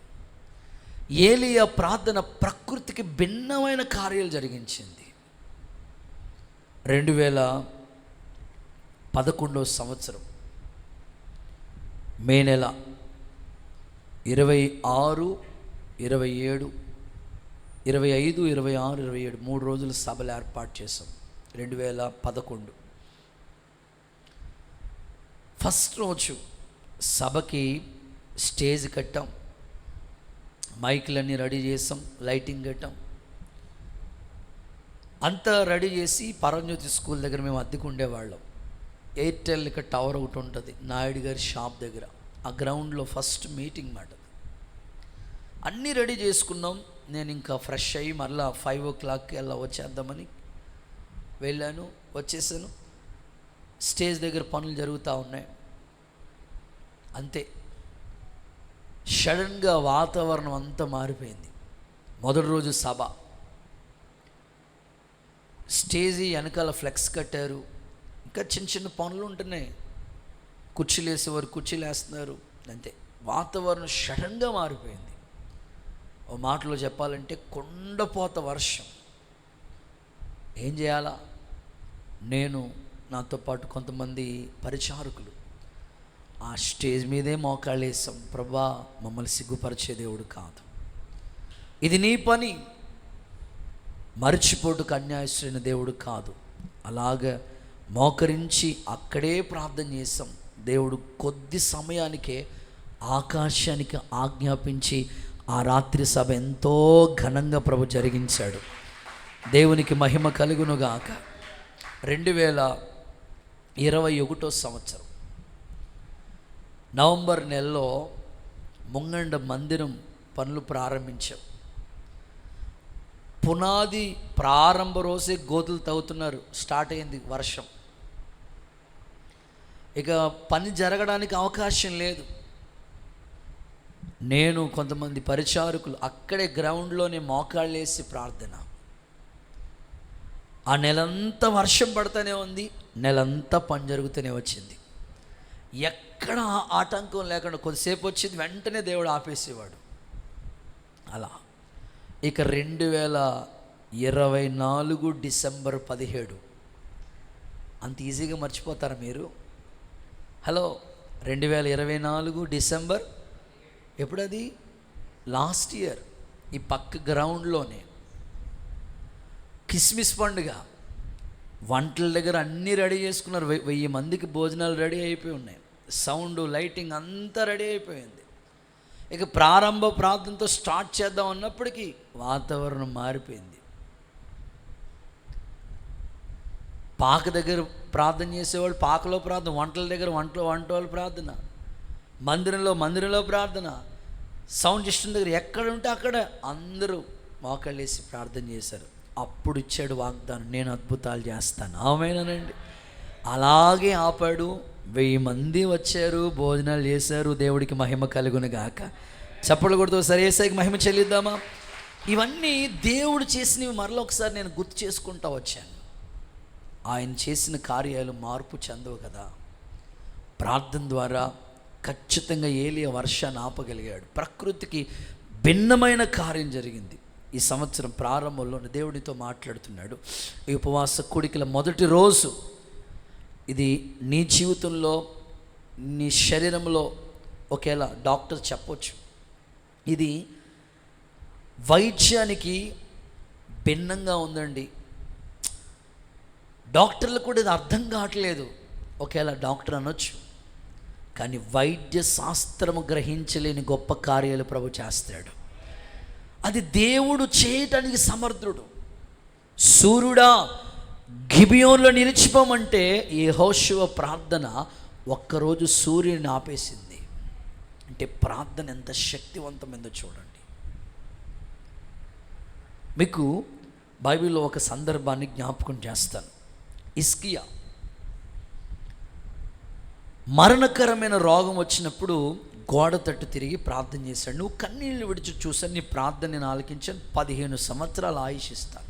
ఏలీయా ప్రార్థన ప్రకృతికి భిన్నమైన కార్యాలు జరిగించింది. 2011 సంవత్సరం మే నెల 26, 27, 25, 26, 27 3 రోజులు సభలు ఏర్పాటు చేసాం. 2011 ఫస్ట్ రోజు సభకి స్టేజ్ కట్టాం, మైకులన్నీ రెడీ చేసాం, లైటింగ్ కట్టాం. అంతా రెడీ చేసి పరంజ్యోతి స్కూల్ దగ్గర మేము అద్దెకు ఉండేవాళ్ళం. ఎయిర్టెల్ ఇక్కడ టవర్ ఒకటి ఉంటుంది నాయుడు గారి షాప్ దగ్గర, ఆ గ్రౌండ్లో ఫస్ట్ మీటింగ్ మాట. అన్నీ రెడీ చేసుకున్నాం. నేను ఇంకా ఫ్రెష్ అయ్యి మరలా 5 o'clock అలా వచ్చేద్దామని వెళ్ళాను, వచ్చేసాను. స్టేజ్ దగ్గర పనులు జరుగుతూ ఉన్నాయి. అంతే, సడన్గా వాతావరణం అంతా మారిపోయింది. మొదటి రోజు సభ, స్టేజీ వెనకాల ఫ్లెక్స్ కట్టారు, ఇంకా చిన్న చిన్న పనులు ఉంటున్నాయి. కుర్చీలు వేసేవారు కుర్చీలు వేస్తున్నారు. అంతే, వాతావరణం సడన్గా మారిపోయింది. ఓ మాటలో చెప్పాలంటే కొండపోత వర్షం. ఏం చేయాలా? నేను, నాతో పాటు కొంతమంది పరిచారకులు ఆ స్టేజ్ మీదే మోకాళ్ళు వేసాం. ప్రభా, మమ్మల్ని సిగ్గుపరిచే దేవుడు కాదు, ఇది నీ పని, మర్చిపోటుకు అన్యాయస్తున్న దేవుడు కాదు. అలాగ మోకరించి అక్కడే ప్రార్థన చేసాం. దేవుడు కొద్ది సమయానికే ఆకాశానికి ఆజ్ఞాపించి ఆ రాత్రి సభ ఎంతో ఘనంగా ప్రభు జరిగించాడు. దేవునికి మహిమ కలుగునుగాక. 2021 సంవత్సరం నవంబర్ నెలలో ముంగండ మందిరం పనులు ప్రారంభించాం. పునాది ప్రారంభ రోజే గోతులు తవ్వుతున్నారు, స్టార్ట్ అయింది వర్షం. ఇక పని జరగడానికి అవకాశం లేదు. నేను, కొంతమంది పరిచారకులు అక్కడే గ్రౌండ్లోనే మోకాళ్ళు వేసి ప్రార్థన. ఆ నెలంతా వర్షం పడుతూనే ఉంది, నెలంతా పని జరుగుతూనే వచ్చింది. ఎక్కడ ఆటంకం లేకుండా కొద్దిసేపు వచ్చింది, వెంటనే దేవుడు ఆపేసేవాడు. అలా ఇక 2024 డిసెంబర్ 17, అంత ఈజీగా మర్చిపోతారా మీరు? హలో, 2024 డిసెంబర్ ఎప్పుడది? లాస్ట్ ఇయర్ ఈ పక్క గ్రౌండ్లోనే క్రిస్మస్ పండుగ. వంటల దగ్గర అన్నీ రెడీ చేసుకున్నారు. 1000 మందికి భోజనాలు రెడీ అయిపోయి ఉన్నాయి. సౌండ్, లైటింగ్ అంతా రెడీ అయిపోయింది. ఇక ప్రారంభ ప్రార్థనతో స్టార్ట్ చేద్దాం అన్నప్పటికీ వాతావరణం మారిపోయింది. పాక దగ్గర ప్రార్థన చేసేవాళ్ళు పాకలో ప్రార్థన, వంటల దగ్గర వంట వాళ్ళు ప్రార్థన, మందిరంలో ప్రార్థన, సౌండ్ సిస్టమ్ దగ్గర ఎక్కడ ఉంటే అక్కడ అందరూ మోకాళ్ళేసి ప్రార్థన చేశారు. అప్పుడు ఇచ్చాడు వాగ్దానం, నేను అద్భుతాలు చేస్తాను. ఆమేనండి. అలాగే ఆపాడు. 1000 మంది వచ్చారు, భోజనాలు చేశారు. దేవుడికి మహిమ కలుగునుగాక. చప్పట్లు కొడుతూ సరే ఏసైకి మహిమ చెల్లిద్దామా? ఇవన్నీ దేవుడు చేసినవి మరలా ఒకసారి నేను గుర్తు చేసుకుంటూ వచ్చాను. ఆయన చేసిన కార్యాలు మార్పు చెందవు కదా. ప్రార్థన ద్వారా ఖచ్చితంగా ఏలియా వర్షాన్ని ఆపగలిగాడు. ప్రకృతికి భిన్నమైన కార్యం జరిగింది. ఈ సంవత్సరం ప్రారంభంలో దేవుడితో మాట్లాడుతున్నాడు. ఈ ఉపవాస కూడికల మొదటి రోజు ఇది నీ జీవితంలో నీ శరీరంలో ఒకేలా డాక్టర్ చెప్పొచ్చు, ఇది వైద్యానికి భిన్నంగా ఉందండి, డాక్టర్లకు కూడా ఇది అర్థం కావట్లేదు, ఒకేలా డాక్టర్ అనొచ్చు. కానీ వైద్య శాస్త్రము గ్రహించలేని గొప్ప కార్యాలు ప్రభు చేస్తాడు. అది దేవుడు చేయటానికి సమర్థుడు. సూర్యుడా గిబియోన్లో నిలిచిపోమంటే యెహోషువ ప్రార్థన ఒక్కరోజు సూర్యుని ఆపేసింది. అంటే ప్రార్థన ఎంత శక్తివంతమైందో చూడండి. మీకు బైబిల్లో ఒక సందర్భాన్ని జ్ఞాపకం చేస్తాను. హిజ్కియా మరణకరమైన రోగం వచ్చినప్పుడు గోడ తట్టు తిరిగి ప్రార్థన చేశాడు. నువ్వు కన్నీళ్ళు విడిచి చూసాను, నీ ప్రార్థన నేను ఆలకించాను, 15 సంవత్సరాలు ఆయుష్ ఇస్తాను.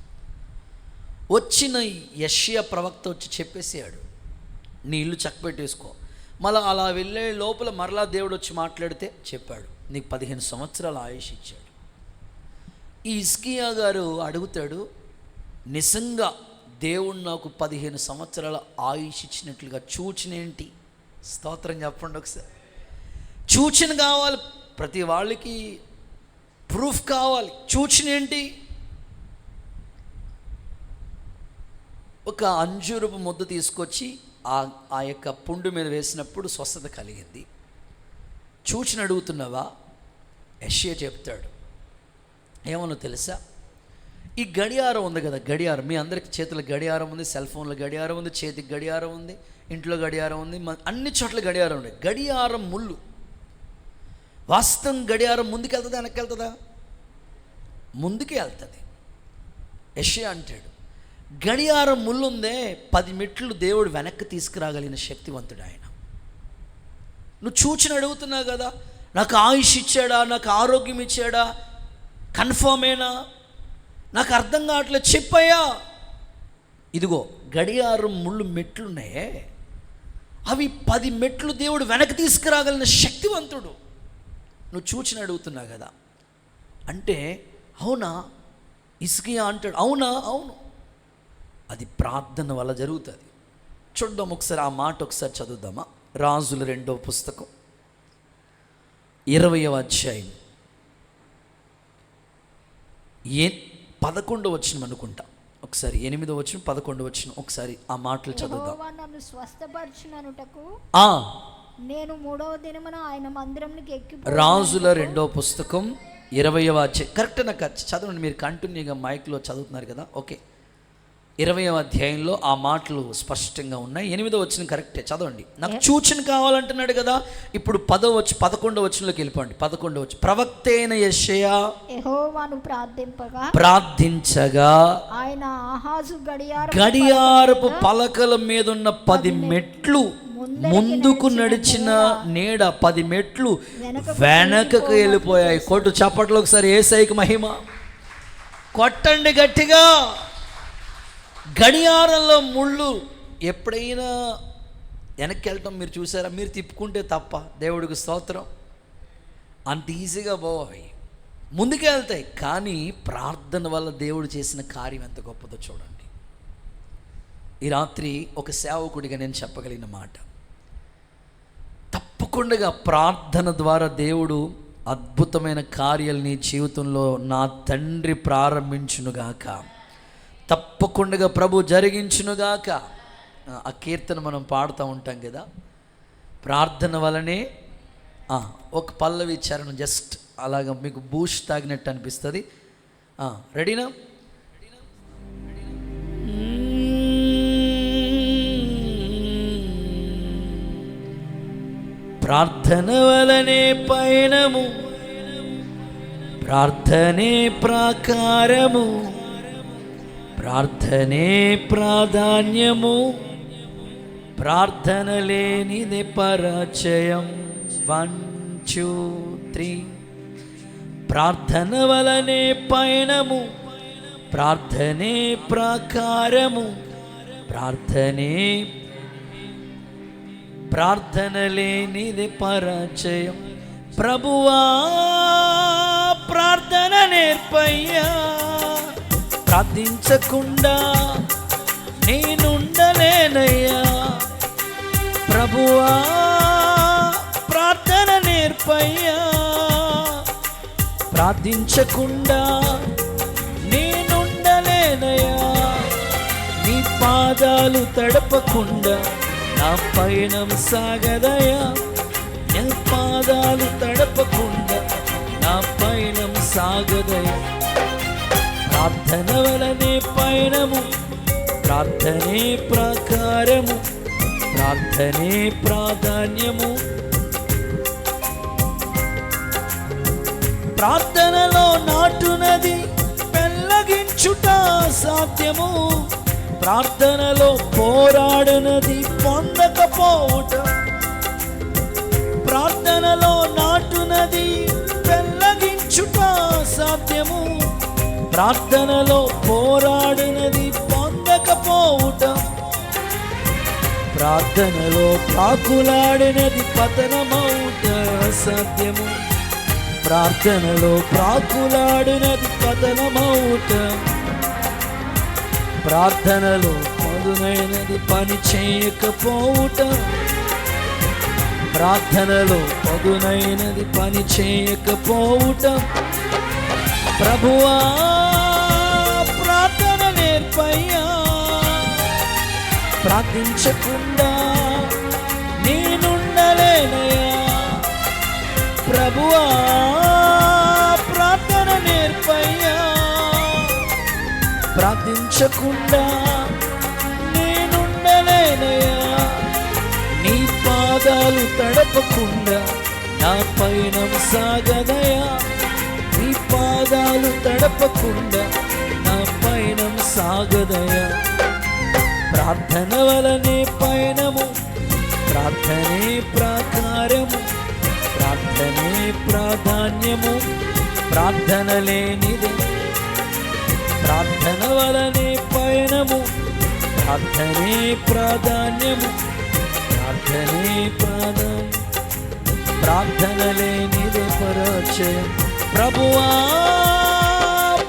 వచ్చిన యెషయా ప్రవక్త వచ్చి చెప్పేసాడు, నీ ఇల్లు చక్కబెట్టేసుకో. మళ్ళీ అలా వెళ్ళే లోపల మరలా దేవుడు వచ్చి మాట్లాడితే చెప్పాడు, నీకు 15 సంవత్సరాలు ఆయుష్ ఇచ్చాడు. ఈ హిజ్కియా గారు అడుగుతాడు, నిజంగా దేవుడు నాకు 15 సంవత్సరాల ఆయుష్ ఇచ్చినట్లుగా సూచనేంటి? స్తోత్రం చెప్పండి ఒకసారి. సూచన కావాలి, ప్రతి వాళ్ళకి ప్రూఫ్ కావాలి. సూచన ఏంటి? ఒక అంజూరపు ముద్ద తీసుకొచ్చి ఆ యొక్క పుండు మీద వేసినప్పుడు స్వస్థత కలిగింది. సూచన అడుగుతున్నావా? యెషయా చెప్తాడు, ఏమన్నా తెలుసా? ఈ గడియారం ఉంది కదా, గడియారం మీ అందరికి చేతుల గడియారం ఉంది, సెల్ ఫోన్లో గడియారం ఉంది, చేతికి గడియారం ఉంది, ఇంట్లో గడియారం ఉంది, అన్ని చోట్ల గడియారం ఉంది. గడియారం ముళ్ళు, వాస్తవం గడియారం ముందుకు వెళ్తుందా వెనక్కి వెళ్తుందా? ముందుకే వెళ్తుంది. యెషయా అంటాడు, గడియారం ముళ్ళుందే, 10 మెట్లు దేవుడు వెనక్కి తీసుకురాగలిగిన శక్తివంతుడు ఆయన. నువ్వు సూచన అడుగుతున్నావు కదా, నాకు ఆయుష్ ఇచ్చాడా, నాకు ఆరోగ్యం ఇచ్చాడా, కన్ఫర్మేనా, నాకు అర్థం కావట్లేదు, చెప్పయ్యా. ఇదిగో గడియారం ముళ్ళు మెట్లున్నాయే, అవి 10 మెట్లు దేవుడు వెనక్కి తీసుకురాగలిగిన శక్తివంతుడు. నువ్వు సూచన అడుగుతున్నావు కదా అంటే, అవునా? హిజ్కియా అంటాడు, అవునా? అవును, అది ప్రార్థన వల్ల జరుగుతుంది. చూద్దాం ఒకసారి, ఆ మాట ఒకసారి చదువుదామా? రాజుల 2వ పుస్తకం 20వ అధ్యాయం 11వ వచనం అనుకుంటా, ఒకసారి 8వ వచనం 11వ వచనం ఒకసారి ఆ మాటలు చదువుదాం. యెహోవా నన్ను స్వస్థపరచుననుటకు నేను 3వ దినమున ఆయన మందిరంకి ఎక్కి. రాజుల 2వ పుస్తకం 20వ అధ్యాయం, కరెక్ట్ నాకు చదవండి, మీరు కంటిన్యూగా మైక్లో చదువుతున్నారు కదా, ఓకే. 20వ అధ్యాయంలో ఆ మాటలు స్పష్టంగా ఉన్నాయి. 8వ వచనం కరెక్టే, చదవండి. నాకు సూచన కావాలంటున్నాడు కదా, ఇప్పుడు 11వ వచనంలోకి వెళ్ళిపోండి. 11వ వచనం, ప్రవక్త అయిన యెషయా యెహోవాను ప్రార్థించగా ఆయన ఆహాజు గడియారపు పలకల మీద ఉన్న 10 మెట్లు ముందుకు నడిచిన నీడ 10 మెట్లు వెనకకు వెళ్ళిపోయాయి. కొట్టు చప్పట్లు ఒకసారి, యేసయ్యకి మహిమ. కొట్టండి గట్టిగా. గడియారంలో ముళ్ళు ఎప్పుడైనా వెనక్కి వెళ్ళటం మీరు చూసారా? మీరు తిప్పుకుంటే తప్ప, దేవుడికి స్తోత్రం, అంత ఈజీగా పోవాలి, ముందుకే వెళ్తాయి. కానీ ప్రార్థన వల్ల దేవుడు చేసిన కార్యం ఎంత గొప్పదో చూడండి. ఈ రాత్రి ఒక సేవకుడిగా నేను చెప్పగలిగిన మాట, తప్పకుండా ప్రార్థన ద్వారా దేవుడు అద్భుతమైన కార్యాలు నీ జీవితంలో నా తండ్రి ప్రారంభించునుగాక, తప్పకుండా ప్రభు జరిగించునుగాక. ఆ కీర్తన మనం పాడుతూ ఉంటాం కదా, ప్రార్థన వలనే. ఒక పల్లవి చరణం జస్ట్ అలాగ మీకు బూస్ట్ తాగినట్టు అనిపిస్తుంది. రెడీనా? ప్రార్థన వలనే పయనము, ప్రార్థనే ప్రాకారము, ప్రార్థనే ప్రాధాన్యము, ప్రార్థన లేనిది పరాజయం. 1 2 3. ప్రార్థన వలనే పయనము, ప్రార్థనే ప్రాకారము, ప్రార్థన లేనిది పరాజయం. ప్రభువా ప్రార్థన నేర్పయ్యా, ప్రార్థించకుండా నేనుండలేనయ్యా. ప్రభువా నేర్పయ్యా. ప్రార్థించకుండా నేనుండలేనయ్యా, నీ పాదాలు తడపకుండా నా పయనం సాగదయా. నీ పాదాలు తడపకుండా నా పయనం సాగదయా. ప్రార్థన వలనే పయనము, ప్రార్థనే ప్రాకారము, ప్రార్థనే ప్రాధాన్యము. ప్రార్థనలో నాటునది పెళ్ళగించుట సాధ్యము, ప్రార్థనలో పోరాడునది పొందకపోవుట. ప్రార్థనలో నాటునది పెళ్ళగించుట సాధ్యము, ప్రార్థనలో పోరాడునది పొందకపోవుట. ప్రార్థనలో ప్రాకులాడినది పతనమవుట సాధ్యము, ప్రార్థనలో ప్రాకులాడినది పతనమవుట. ప్రార్థనలో పదునైనది పని చేయకపోవుట, ప్రార్థనలో పదునైనది పని చేయకపోవుట. ప్రభువా ప్రార్థన నేర్పయ్యా, ప్రార్థించకుండా నేనుండలేనయ్యా. ప్రభువా ప్రార్థన నేర్పయ్యా, ప్రార్థించకుండా నేనుండలేనయ్యా. నీ పాదాలు తడపకుండా నా పయనం సాగదయా. నీ పాదాలు తడపకుండా నా పయనం సాగదయా. ప్రార్థన వలనే పయనము, ప్రార్థనే ప్రాకారము, ప్రార్థనే ప్రాధాన్యము. ప్రార్థన లేనిదే, ప్రార్థన వలనే పయనము, ప్రార్థనే ప్రాధాన్యము, ప్రార్థనే ప్రాధాన్యం. ప్రార్థన లేనిదే పరాజయం. ప్రభువా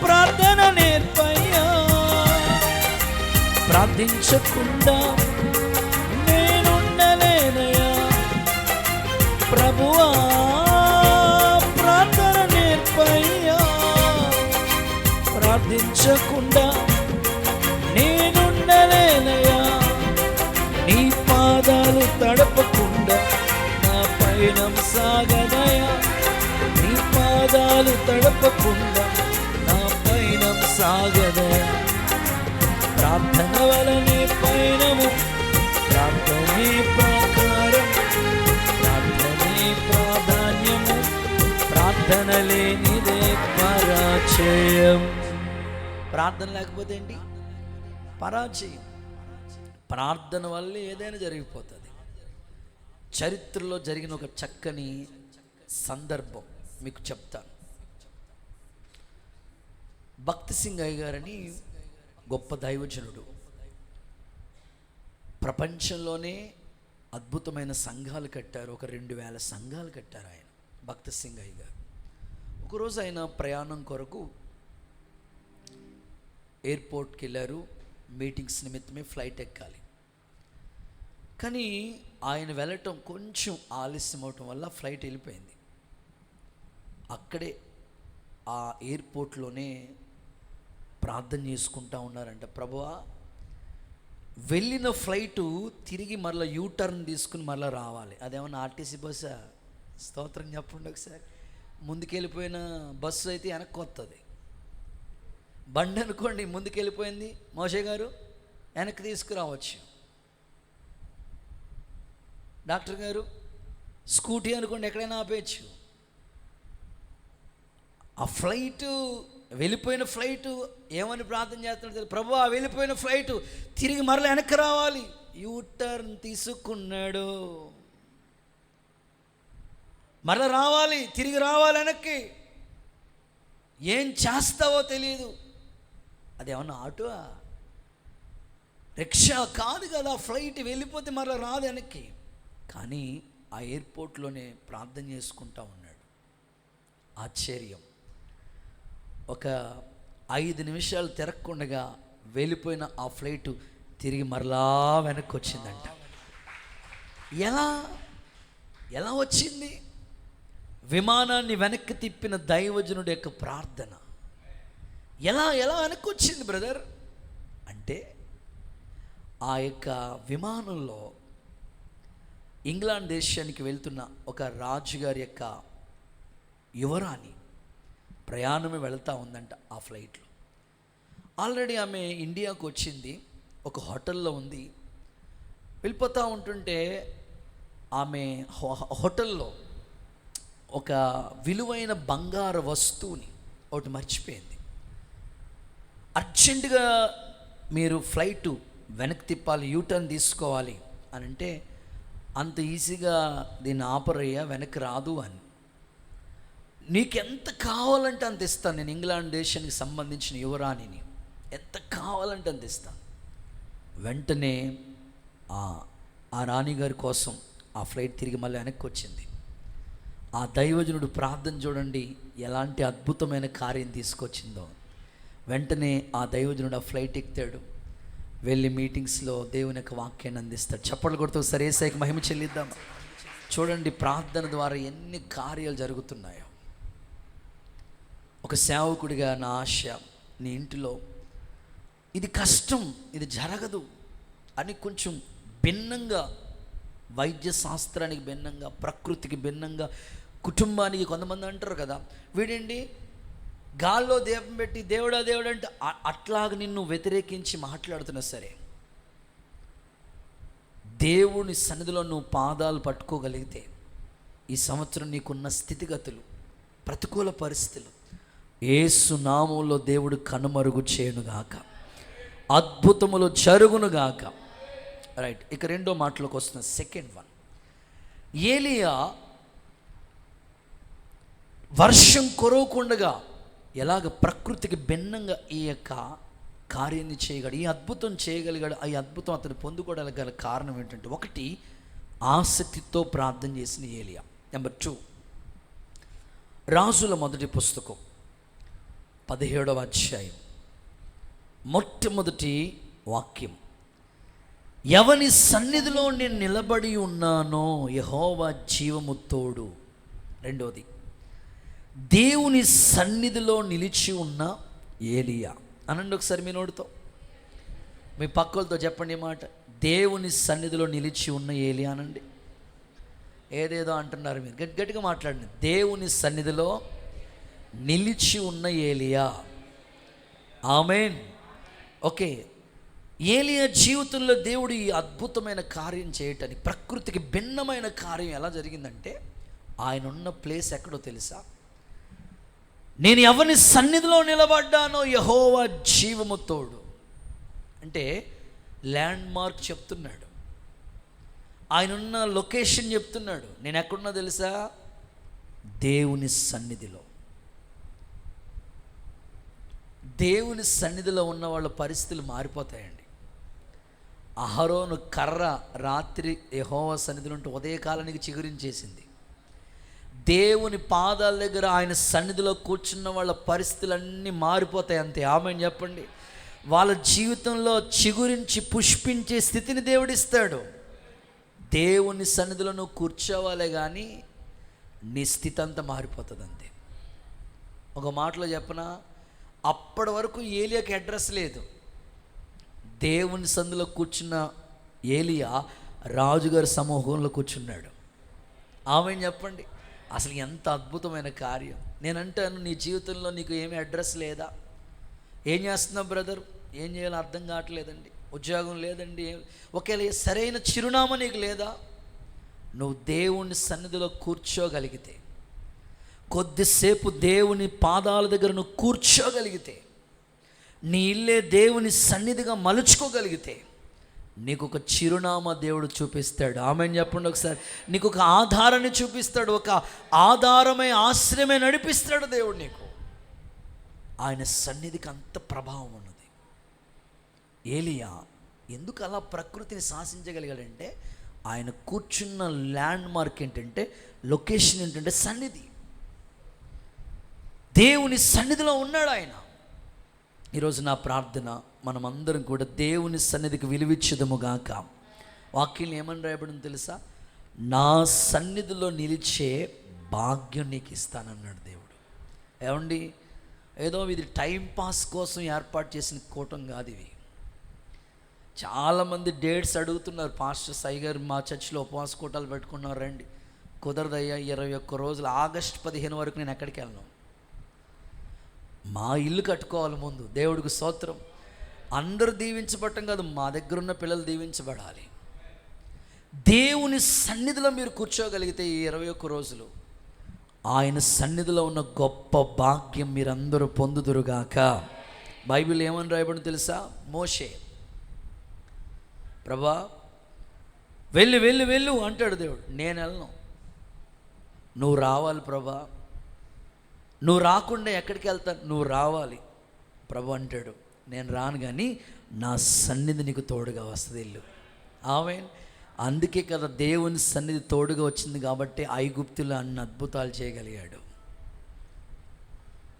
ప్రార్థన నేర్పయ్యా, ప్రార్థించకుండా నేనుండలేనయ్యా. ప్రభువా ప్రార్థన నేర్పయ్యా, ప్రార్థించకుండా నేనుండలేనయ్యా. నీ పాదాలు తడపకుండా నా పయనం సాగదయా. నీ పాదాలు తడపకుండా నా పయనం సాగదయా. ప్రార్థన వలనే పయనము, ప్రార్థనే ప్రాకారం, ప్రార్థనే ప్రాధాన్యము. ప్రార్థన లేనిదే పరాజయం. ప్రార్థన లేకపోతే ఏంటి? పరాజయం. ప్రార్థన వల్ల ఏదైనా జరిగిపోతుంది. చరిత్రలో జరిగిన ఒక చక్కని సందర్భం మీకు చెప్తాను. భక్తి సింగ్ అయ్య గారని గొప్ప దైవజనుడు, ప్రపంచంలోనే అద్భుతమైన సంఘాలు కట్టారు. ఒక 2000 సంఘాలు కట్టారు ఆయన, భక్తి సింగ్ అయ్య గారు. ఒకరోజు ఆయన ప్రయాణం కొరకు ఎయిర్పోర్ట్కి వెళ్ళారు. మీటింగ్స్ నిమిత్తమే ఫ్లైట్ ఎక్కాలి. కానీ ఆయన వెళ్ళటం కొంచెం ఆలస్యం అవటం వల్ల ఫ్లైట్ వెళ్ళిపోయింది. అక్కడే ఆ ఎయిర్పోర్ట్లోనే ప్రార్థన చేసుకుంటా ఉన్నారంట. ప్రభువా, వెళ్ళిన ఫ్లైటు తిరిగి మరలా యూటర్న్ తీసుకుని మరలా రావాలి. అదేమన్నా ఆర్టీసీ బస్సా? స్తోత్రం చెప్పండి ఒకసారి. ముందుకెళ్ళిపోయిన బస్సు అయితే వెనక్కి వస్తుంది. బండి అనుకోండి ముందుకెళ్ళిపోయింది, మోషే గారు వెనక్కి తీసుకురావచ్చు. డాక్టర్ గారు స్కూటీ అనుకోండి ఎక్కడైనా ఆపేయచ్చు. ఆ ఫ్లైటు, వెళ్ళిపోయిన ఫ్లైటు ఏమని ప్రార్థన చేస్తున్నాడు? ప్రభు, ఆ వెళ్ళిపోయిన ఫ్లైటు తిరిగి మరలా వెనక్కి రావాలి. యూటర్న్ తీసుకున్నాడు, మరలా రావాలి, తిరిగి రావాలి వెనక్కి. ఏం చేస్తావో తెలియదు. అదేమన్నా ఆటో, రిక్షా కాదు కదా. ఫ్లైట్ వెళ్ళిపోతే మరలా రాదు వెనక్కి. కానీ ఆ ఎయిర్పోర్ట్లోనే ప్రార్థన చేసుకుంటా ఉన్నాడు. ఆశ్చర్యం. ఒక 5 నిమిషాలు తిరగకుండగా వెళ్ళిపోయిన ఆ ఫ్లైటు తిరిగి మరలా వెనక్కి వచ్చిందంట. ఎలా వచ్చింది? విమానాన్ని వెనక్కి తిప్పిన దైవజనుడి యొక్క ప్రార్థన ఎలా వెనక్కి వచ్చింది బ్రదర్ అంటే, ఆ యొక్క విమానంలో ఇంగ్లాండ్ దేశానికి వెళ్తున్న ఒక రాజుగారి యొక్క యువరాణి ప్రయాణమే వెళ్తూ ఉందంట. ఆ ఫ్లైట్లో ఆల్రెడీ ఆమె ఇండియాకు వచ్చింది, ఒక హోటల్లో ఉంది. వెళ్ళిపోతూ ఉంటుంటే ఆమె హోటల్లో ఒక విలువైన బంగారు వస్తువుని ఒకటి మర్చిపోయింది. అర్జెంటుగా మీరు ఫ్లైట్ వెనక్కి తిప్పాలి, యూటర్న్ తీసుకోవాలి అని అంటే, అంత ఈజీగా దీన్ని ఆపరయ్యా, వెనక్కి రాదు అని. నీకెంత కావాలంటే అంత ఇస్తాను, నేను ఇంగ్లాండ్ దేశానికి సంబంధించిన యువరాణిని, ఎంత కావాలంటే అంత ఇస్తాను. వెంటనే ఆ రాణిగారి కోసం ఆ ఫ్లైట్ తిరిగి మళ్ళీ వెనక్కి వచ్చింది. ఆ దైవజనుడు ప్రార్థన చూడండి ఎలాంటి అద్భుతమైన కార్యం తీసుకొచ్చిందో. వెంటనే ఆ దైవజనుడు ఆ ఫ్లైట్ ఎక్కుతాడు, వెళ్ళి మీటింగ్స్లో దేవుని యొక్క వాక్యాన్ని అందిస్తాడు. చప్పట్లు కొడుతూ సరే ఏసైకి మహిమ చెల్లిద్దాం. చూడండి ప్రార్థన ద్వారా ఎన్ని కార్యాలు జరుగుతున్నాయో. ఒక సేవకుడిగా నా ఆశ, నీ ఇంటిలో ఇది కష్టం, ఇది జరగదు అని కొంచెం భిన్నంగా, వైద్య శాస్త్రానికి భిన్నంగా, ప్రకృతికి భిన్నంగా, కుటుంబానికి కొంతమంది అంటారు కదా, వీడండి గాల్లో దీపం పెట్టి దేవుడా దేవుడు అంటే అట్లాగ నిన్ను వ్యతిరేకించి మాట్లాడుతున్నా సరే, దేవుని సన్నిధిలో నువ్వు పాదాలు పట్టుకోగలిగితే ఈ సంవత్సరం నీకున్న స్థితిగతులు, ప్రతికూల పరిస్థితులు యేసు నామములో దేవుడు కనుమరుగు చేయునుగాక, అద్భుతములు జరుగునుగాక. రైట్, ఇక రెండో మాటలోకి వస్తున్న సెకండ్ వన్. ఏలియా వర్షం కురవకుండగా ఎలాగ ప్రకృతికి భిన్నంగా ఈ యొక్క కార్యాన్ని చేయగలడు, ఈ అద్భుతం చేయగలిగాడు. ఈ అద్భుతం అతను పొందుకోవడానికి కారణం ఏంటంటే, ఒకటి ఆసక్తితో ప్రార్థన చేసిన ఏలియా. నెంబర్ 2, రాజుల మొదటి పుస్తకం 17వ అధ్యాయం మొట్టమొదటి వాక్యం, ఎవని సన్నిధిలో నేను నిలబడి ఉన్నానో యెహోవా జీవము తోడు. రెండోది, దేవుని సన్నిధిలో నిలిచి ఉన్న ఏలియా. అనండి ఒకసారి మీ నోటితో, మీ పక్కలతో చెప్పండి ఈ మాట, దేవుని సన్నిధిలో నిలిచి ఉన్న ఏలియా అనండి. ఏదేదో అంటున్నారు మీరు, గట్టిగా మాట్లాడండి. దేవుని సన్నిధిలో నిలిచి ఉన్న ఏలియా. ఆమేన్. ఓకే, ఏలియా జీవితంలో దేవుడు ఈ అద్భుతమైన కార్యం చేయటానికి, ప్రకృతికి భిన్నమైన కార్యం ఎలా జరిగిందంటే, ఆయన ఉన్న ప్లేస్ ఎక్కడో తెలుసా? నేను ఎవరిని సన్నిధిలో నిలబడ్డానో యెహోవా జీవము తోడు అంటే ల్యాండ్ మార్క్ చెప్తున్నాడు, ఆయన ఉన్న లొకేషన్ చెప్తున్నాడు. నేను ఎక్కడున్నా తెలుసా? దేవుని సన్నిధిలో. దేవుని సన్నిధిలో ఉన్న వాళ్ళ పరిస్థితులు మారిపోతాయండి. అహరోను కర్ర రాత్రి యెహోవా సన్నిధిలో ఉంటే ఉదయకాలానికి చిగురించేసింది. దేవుని పాదాల దగ్గర ఆయన సన్నిధిలో కూర్చున్న వాళ్ళ పరిస్థితులన్నీ మారిపోతాయి అంతే. ఆమేన్ చెప్పండి. వాళ్ళ జీవితంలో చిగురించి పుష్పించే స్థితిని దేవుడిస్తాడు. దేవుని సన్నిధిలో నువ్వు కూర్చోవాలే కానీ నీ స్థితి అంతా మారిపోతుంది అంతే. ఒక మాటలో చెప్పనా, అప్పటి వరకు ఏలియాకి అడ్రస్ లేదు. దేవుని సన్నిధిలో కూర్చున్న ఏలియా రాజుగారి సమూహంలో కూర్చున్నాడు. ఆమేన్ చెప్పండి. అసలు ఎంత అద్భుతమైన కార్యం. నేనంటాను, నీ జీవితంలో నీకు ఏమీ అడ్రస్ లేదా? ఏం చేస్తున్నావు బ్రదర్? ఏం చేయాలో అర్థం కావట్లేదండి, ఉద్యోగం లేదండి, ఒకవేళ సరైన చిరునామా నీకు లేదా? నువ్వు దేవుని సన్నిధిలో కూర్చోగలిగితే, కొద్దిసేపు దేవుని పాదాల దగ్గర నువ్వు కూర్చోగలిగితే, నీ ఇల్లే దేవుని సన్నిధిగా మలుచుకోగలిగితే, నీకు ఒక చిరునామా దేవుడు చూపిస్తాడు. ఆమేన్ చెప్పండి ఒకసారి. నీకు ఒక ఆధారాన్ని చూపిస్తాడు, ఒక ఆధారమై ఆశ్రయమే నడిపిస్తాడు దేవుడు నీకు. ఆయన సన్నిధికి అంత ప్రభావం ఉన్నది. ఏలియా ఎందుకు అలా ప్రకృతిని శాసించగలిగాడంటే, ఆయన కూర్చున్న ల్యాండ్ మార్క్ ఏంటంటే, లొకేషన్ ఏంటంటే సన్నిధి. దేవుని సన్నిధిలో ఉన్నాడు ఆయన. ఈరోజు నా ప్రార్థన, మనమందరం కూడా దేవుని సన్నిధికి విలువిచ్చుదముగాక. వాక్యం ఏమని రాయబడింది తెలుసా? నా సన్నిధిలో నిలిచే భాగ్యం నీకు ఇస్తానన్నాడు దేవుడు. ఏమండి, ఏదో ఇది టైం పాస్ కోసం ఏర్పాటు చేసిన కూటం కాదు ఇవి. చాలామంది డేట్స్ అడుగుతున్నారు, పాస్టర్ సాయి గారు మా చర్చిలో ఉపవాస కూటాలు పెట్టుకున్నారు రండి. కుదరదయ్యా, 21 రోజులు, ఆగస్టు 15 వరకు నేను ఎక్కడికి వెళ్ళను. మా ఇల్లు కట్టుకోవాలి ముందు. దేవుడికి స్తోత్రం. అందరూ దీవించబడటం కాదు, మా దగ్గర ఉన్న పిల్లలు దీవించబడాలి. దేవుని సన్నిధిలో మీరు కూర్చోగలిగితే ఈ 21 రోజులు ఆయన సన్నిధిలో ఉన్న గొప్ప భాగ్యం మీరందరూ పొందుదురుగాక. బైబిల్ ఏమని రాయబడి తెలుసా? మోషే, ప్రభా వెళ్ళు వెళ్ళు వెళ్ళు అంటాడు దేవుడు. నేను వెళ్ళను, నువ్వు రావాలి ప్రభా. నువ్వు రాకుండా ఎక్కడికి వెళ్తాను? నువ్వు రావాలి ప్రభు అంటాడు. నేను రాను, కానీ నా సన్నిధి నీకు తోడుగా వస్తుంది. ఇల్లు ఆమేన్. అందుకే కదా దేవుని సన్నిధి తోడుగా వచ్చింది కాబట్టి ఐగుప్తులో అన్ని అద్భుతాలు చేయగలిగాడు.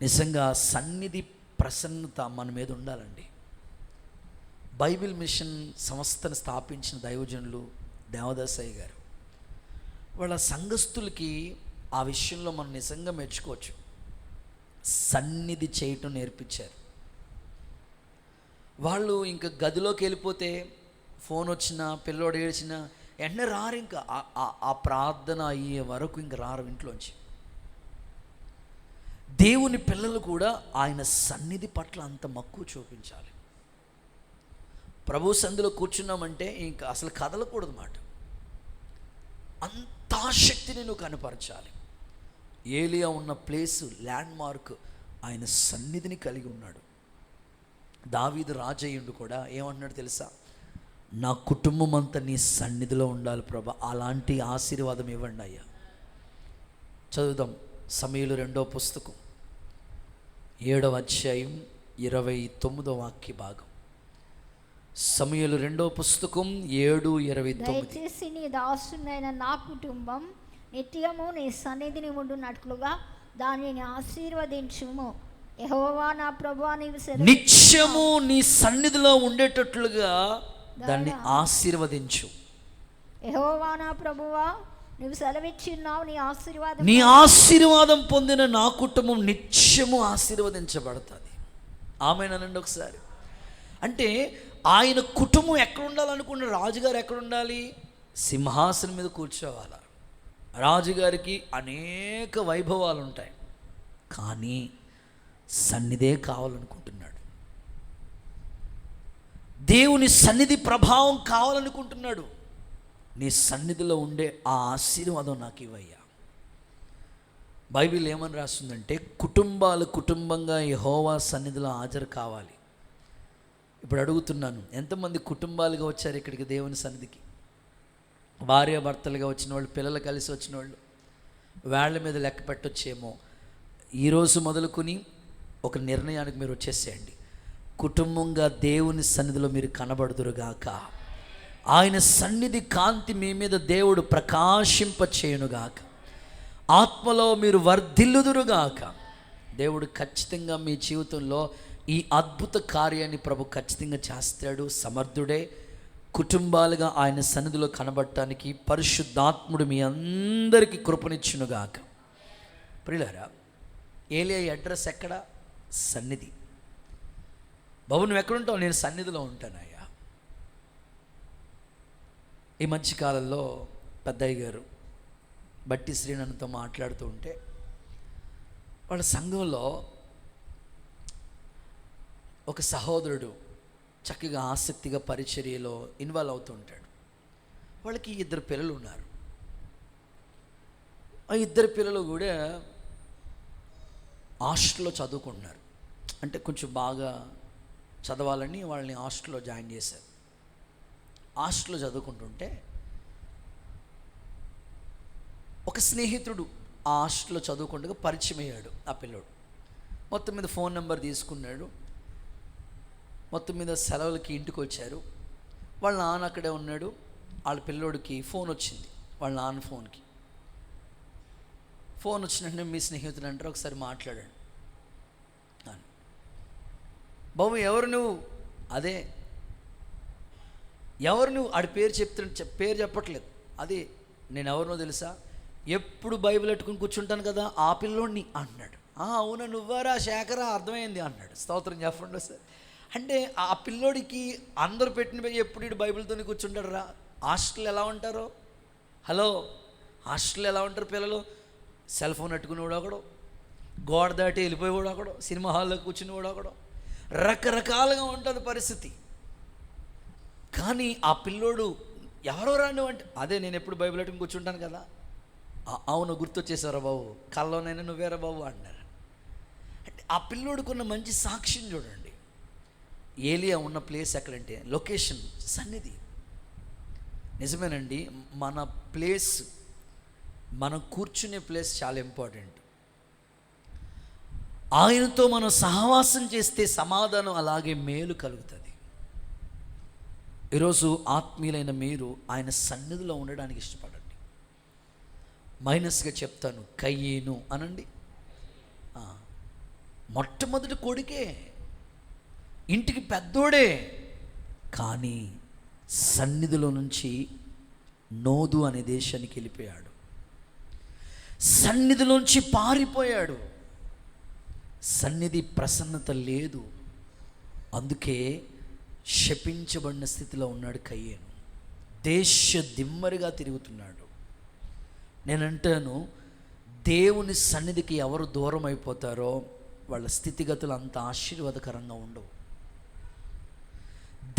నిజంగా సన్నిధి ప్రసన్నత మన మీద ఉండాలండి. బైబిల్ మిషన్ సంస్థను స్థాపించిన దైవజనులు దేవదాసయ్య గారు, వాళ్ళ సంఘస్థులకి ఆ విషయంలో మనం నిజంగా మెచ్చుకోవచ్చు. సన్నిధి చేయటం నేర్పించారు. వాళ్ళు ఇంకా గదిలోకి వెళ్ళిపోతే ఫోన్ వచ్చినా, పిల్లోడు ఏడ్చినా వెంటనే రారు. ఇంకా ఆ ప్రార్థన అయ్యే వరకు ఇంక రారు ఇంట్లోంచి. దేవుని పిల్లలు కూడా ఆయన సన్నిధి పట్ల అంత మక్కువ చూపించాలి. ప్రభు సంధిలో కూర్చున్నామంటే ఇంకా అసలు కదలకూడదు మాట. అంత ఆసక్తిని నువ్వు కనపరచాలి. ఏలియా ఉన్న ప్లేసు, ల్యాండ్ మార్క్ ఆయన సన్నిధిని కలిగి ఉన్నాడు. దావీదు రాజయ్యుడు కూడా ఏమంటున్నాడు తెలుసా? నా కుటుంబం అంతా నీ సన్నిధిలో ఉండాలి ప్రభా, అలాంటి ఆశీర్వాదం ఇవ్వండి అయ్యా. చదువుదాం సమూయేలు 2వ పుస్తకం 7వ అధ్యాయం 29వ వాక్య భాగం. సమూయేలు 2వ పుస్తకం 7:29. దయచేసి నీ దాసునైన నా కుటుంబం నిత్యము నీ సన్నిధిని ఉండునట్లుగా దానిని ఆశీర్వదించుము. యెహోవా నా ప్రభువా, నీవు నిత్యము నీ సన్నిధిలో ఉండేటట్లుగా దాన్ని ఆశీర్వదించు. యెహోవా నా ప్రభువా, నువ్వు సెలవిచ్చిన్నావు, నీ ఆశీర్వాదం పొందిన నా కుటుంబం నిత్యము ఆశీర్వదించబడుతుంది. ఆమేనండి ఒకసారి. అంటే ఆయన కుటుంబం ఎక్కడ ఉండాలనుకున్న రాజుగారు ఎక్కడ ఉండాలి? సింహాసనం మీద కూర్చోవాలి. రాజుగారికి అనేక వైభవాలు ఉంటాయి, కానీ సన్నిధే కావాలనుకుంటున్నాడు. దేవుని సన్నిధి ప్రభావం కావాలనుకుంటున్నాడు. నీ సన్నిధిలో ఉండే ఆ ఆశీర్వాదం నాకు ఇవ్వయ్యా. బైబిల్ ఏమని రాస్తుందంటే కుటుంబాలు కుటుంబంగా యెహోవా సన్నిధిలో హాజరు కావాలి. ఇప్పుడు అడుగుతున్నాను, ఎంతమంది కుటుంబాలుగా వచ్చారు ఇక్కడికి దేవుని సన్నిధికి? భార్యాభర్తలుగా వచ్చిన వాళ్ళు, పిల్లలు కలిసి వచ్చిన వాళ్ళు వేళ్ల మీద లెక్క పెట్టొచ్చేమో. ఈరోజు మొదలుకొని ఒక నిర్ణయానికి మీరు వచ్చేసేయండి. కుటుంబంగా దేవుని సన్నిధిలో మీరు కనబడుదురుగాక. ఆయన సన్నిధి కాంతి మీ మీద దేవుడు ప్రకాశింప చేయునుగాక. ఆత్మలో మీరు వర్ధిల్లుదురుగాక. దేవుడు ఖచ్చితంగా మీ జీవితంలో ఈ అద్భుత కార్యాన్ని ప్రభు ఖచ్చితంగా చేస్తాడు. సమర్థుడే. కుటుంబాలుగా ఆయన సన్నిధిలో కనబడటానికి పరిశుద్ధాత్ముడు మీ అందరికీ కృపనిచ్చునుగాక. ప్రియులారా, ఏలియా అడ్రస్ ఎక్కడ? సన్నిధి. బాబు నువ్వు ఎక్కడుంటావు? నేను సన్నిధిలో ఉంటానయ్యా. ఈ మంచి కాలంలో పెద్దయ్య గారు బట్టి శ్రీనన్నతో మాట్లాడుతూ ఉంటే, వాళ్ళ సంఘంలో ఒక సహోదరుడు చక్కగా ఆసక్తిగా పరిచర్యలో ఇన్వాల్వ్ అవుతూ ఉంటాడు. వాళ్ళకి 2 పిల్లలు ఉన్నారు. ఆ 2 పిల్లలు కూడా హాస్టల్లో చదువుకుంటున్నారు. అంటే కొంచెం బాగా చదవాలని వాళ్ళని హాస్టల్లో జాయిన్ చేశారు. హాస్టల్లో చదువుకుంటుంటే ఒక స్నేహితుడు ఆ హాస్టల్లో చదువుకుంటూ పరిచయం అయ్యాడు. ఆ పిల్లోడు మొత్తం మీద ఫోన్ నెంబర్ తీసుకున్నాడు. మొత్తం మీద సెలవులకి ఇంటికి వచ్చారు. వాళ్ళ నాన్న అక్కడే ఉన్నాడు. వాళ్ళ పిల్లోడికి ఫోన్ వచ్చింది. వాళ్ళ నాన్న ఫోన్కి ఫోన్ వచ్చినట్టు మీ స్నేహితుడు అంటారు, ఒకసారి మాట్లాడాడు అని. బాబు ఎవరు నువ్వు? అదే ఎవరు నువ్వు? ఆడి పేరు చెప్తున్నా, పేరు చెప్పట్లేదు. అదే నేను ఎవరినో తెలుసా? ఎప్పుడు బైబిల్ పెట్టుకుని కూర్చుంటాను కదా ఆ పిల్లోడిని అన్నాడు. అవునా నువ్వారా శేఖరా, అర్థమైంది అన్నాడు. స్తోత్రం చెప్పండి సార్. అంటే ఆ పిల్లోడికి అందరూ పెట్టిన ఎప్పుడు ఇటు బైబిల్తోనే కూర్చుంటాడు రా. హాస్టల్ ఎలా ఉంటారో, హలో హాస్టల్ ఎలా ఉంటారు పిల్లలు? సెల్ ఫోన్ పెట్టుకునేవాడు ఒకడు, గోడ దాటి వెళ్ళిపోయేవాడు ఒకడు, సినిమా హాల్లో కూర్చునేవాడు ఒకడు, రకరకాలుగా ఉంటుంది పరిస్థితి. కానీ ఆ పిల్లోడు ఎవరో రాను అంటే అదే నేను ఎప్పుడు బైబిల్ పెట్టుకుని కూర్చుంటాను కదా. అవును గుర్తొచ్చేసారా బాబు, కల్లోనైనా నువ్వేరా బాబు అన్నారు. అంటే ఆ పిల్లోడుకున్న మంచి సాక్ష్యం చూడండి. ఏలియా ఉన్న ప్లేస్ ఎక్కడంటే లొకేషన్ సన్నిధి. నిజమేనండి, మన ప్లేస్, మనం కూర్చునే ప్లేస్ చాలా ఇంపార్టెంట్. ఆయనతో మనం సహవాసం చేస్తే సమాధానం అలాగే మేలు కలుగుతుంది. ఈరోజు ఆత్మీయులైన మీరు ఆయన సన్నిధిలో ఉండడానికి ఇష్టపడండి. మైనస్గా చెప్తాను, కయ్యేను అనండి. మొట్టమొదటి కొడుకే, ఇంటికి పెద్దోడే, కానీ సన్నిధిలో నుంచి నోదు అనే దేశానికి వెళ్ళిపోయాడు. సన్నిధిలోంచి పారిపోయాడు. సన్నిధి ప్రసన్నత లేదు, అందుకే శపించబడిన స్థితిలో ఉన్నాడు కయ్యేను. దేశ దిమ్మరిగా తిరుగుతున్నాడు. నేనంటాను, దేవుని సన్నిధికి ఎవరు దూరం అయిపోతారో వాళ్ళ స్థితిగతులు అంత ఆశీర్వాదకరంగా ఉండవు.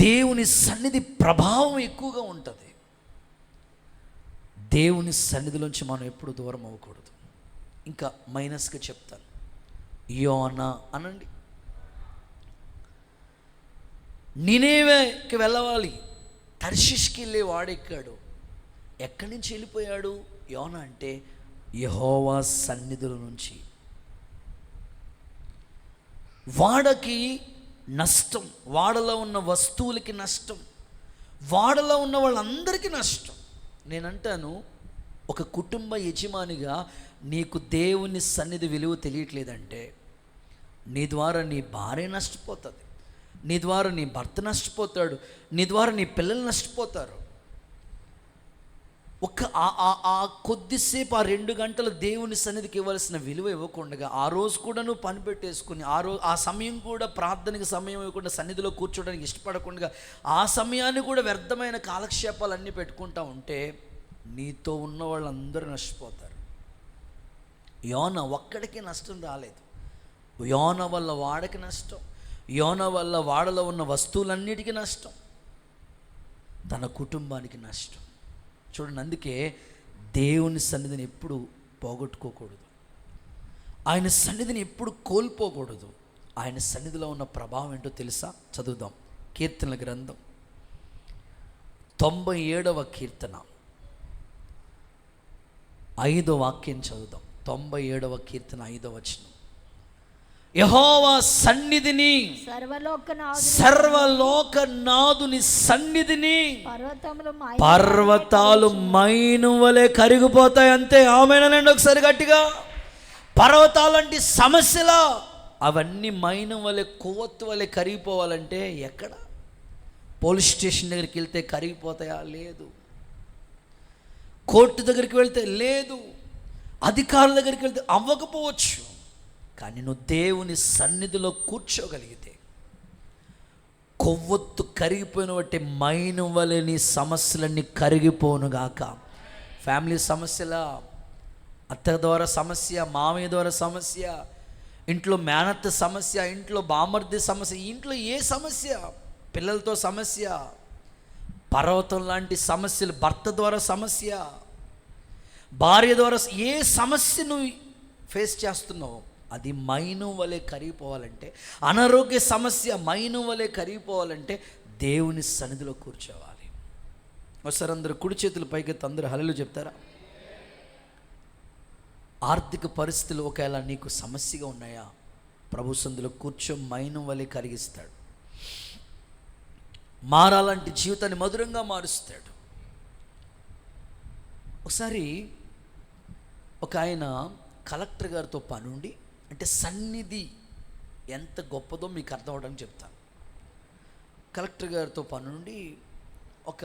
దేవుని సన్నిధి ప్రభావం ఎక్కువగా ఉంటుంది. దేవుని సన్నిధిలోంచి మనం ఎప్పుడు దూరం అవ్వకూడదు. ఇంకా మైనస్గా చెప్తాను, యోనా అనండి. నినేవేకి వెళ్ళవాలి, తర్షీష్కి వెళ్ళే వాడెక్కాడు. ఎక్కడి నుంచి వెళ్ళిపోయాడు యోనా అంటే యెహోవా సన్నిధుల నుంచి. వాడకి నష్టం, వాడలో ఉన్న వస్తువులకి నష్టం, వాడలో ఉన్న వాళ్ళందరికీ నష్టం. నేనంటాను, ఒక కుటుంబ యజమానిగా నీకు దేవుని సన్నిధి విలువ తెలియట్లేదంటే నీ ద్వారా నీ భార్య నష్టపోతుంది, నీ ద్వారా నీ భర్త నష్టపోతాడు, నీ ద్వారా నీ పిల్లలు నష్టపోతారు. కొద్దిసేపు ఆ 2 గంటలు దేవుని సన్నిధికి ఇవ్వాల్సిన విలువ ఇవ్వకుండా ఆ రోజు కూడా నువ్వు పని పెట్టేసుకుని ఆ సమయం కూడా ప్రార్థనకి సమయం ఇవ్వకుండా సన్నిధిలో కూర్చోడానికి ఇష్టపడకుండా ఆ సమయాన్ని కూడా వ్యర్థమైన కాలక్షేపాలన్నీ పెట్టుకుంటా ఉంటే నీతో ఉన్న వాళ్ళందరూ నష్టపోతారు. యోనా ఒక్కడికి నష్టం రాలేదు. యోనా వల్ల వాడికి నష్టం, యోనా వల్ల వాడలో ఉన్న వస్తువులన్నిటికీ నష్టం, తన కుటుంబానికి నష్టం. చూడండి, అందుకే దేవుని సన్నిధిని ఎప్పుడు పోగొట్టుకోకూడదు, ఆయన సన్నిధిని ఎప్పుడు కోల్పోకూడదు. ఆయన సన్నిధిలో ఉన్న ప్రభావం ఏంటో తెలుసా? చదువుదాం. కీర్తనల గ్రంథం 97వ కీర్తన 5వ వాక్యం చదువుదాం. 97వ కీర్తన 5వ వచనం. యెహోవా సన్నిధిని, సర్వలోకనాథుని సన్నిధిని పర్వతాలు మైను వలె కరిగిపోతాయి. అంతే, ఆమేనండి ఒకసారి గట్టిగా. పర్వతాలంటే సమస్యల, అవన్నీ మైను వలె కొవ్వొత్తు వలె కరిగిపోవాలంటే ఎక్కడ? పోలీస్ స్టేషన్ దగ్గరికి వెళ్తే కరిగిపోతాయా? లేదు. కోర్టు దగ్గరికి వెళ్తే లేదు. అధికారుల దగ్గరికి వెళ్తే అవ్వకపోవచ్చు. కానీ నువ్వు దేవుని సన్నిధిలో కూర్చోగలిగితే కొవ్వొత్తు కరిగిపోయిన బట్టి మైను వలె నీ సమస్యలన్నీ కరిగిపోనుగాక. ఫ్యామిలీ సమస్యల, అత్త ద్వారా సమస్య, మామయ్య ద్వారా సమస్య, ఇంట్లో మేనత్త సమస్య, ఇంట్లో బామర్ది సమస్య, ఇంట్లో ఏ సమస్య, పిల్లలతో సమస్య, పర్వతం లాంటి సమస్యలు, భర్త ద్వారా సమస్య, భార్య ద్వారా ఏ సమస్య నువ్వు ఫేస్ చేస్తున్నావు అది మైను వలె కరిగిపోవాలంటే, అనారోగ్య సమస్య మైను వలె కరిగిపోవాలంటే దేవుని సన్నిధిలో కూర్చోవాలి. ఒకసారి అందరూ కుడి చేతులు పైకెత్తి అందరూ హల్లెలూయా చెప్తారా? ఆర్థిక పరిస్థితులు ఒకవేళ నీకు సమస్యగా ఉన్నాయా? ప్రభు సన్నిధిలో కూర్చో, మైను వలె కరిగిస్తాడు. మారాలంటే జీవితాన్ని మధురంగా మారుస్తాడు. ఒకసారి ఒక ఆయన కలెక్టర్ గారితో పనుండి, అంటే సన్నిధి ఎంత గొప్పదో మీకు అర్థం అవడానికి చెప్తాను. కలెక్టర్ గారితో పనుండి ఒక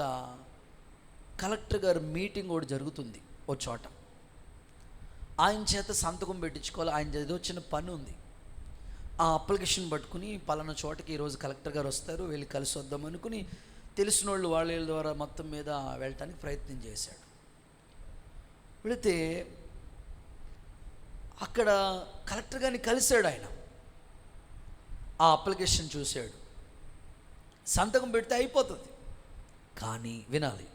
కలెక్టర్ గారి మీటింగ్ ఒకటి జరుగుతుంది ఓ చోట. ఆయన చేత సంతకం పెట్టించుకోవాలి. ఆయన ఏదో చిన్న పని ఉంది. ఆ అప్లికేషన్ పట్టుకుని పలానా చోటకి ఈరోజు కలెక్టర్ గారు వస్తారు, వెళ్ళి కలిసి వద్దాం అనుకుని తెలిసిన వాళ్ళు వాళ్ళ ద్వారా మొత్తం మీద వెళ్ళటానికి ప్రయత్నం చేశాడు. వెళితే అక్కడ కలెక్టర్ గారిని కలిశాడు. ఆయన ఆ అప్లికేషన్ చూశాడు, సంతకం పెడితే అయిపోతుంది. కానీ వినాలి,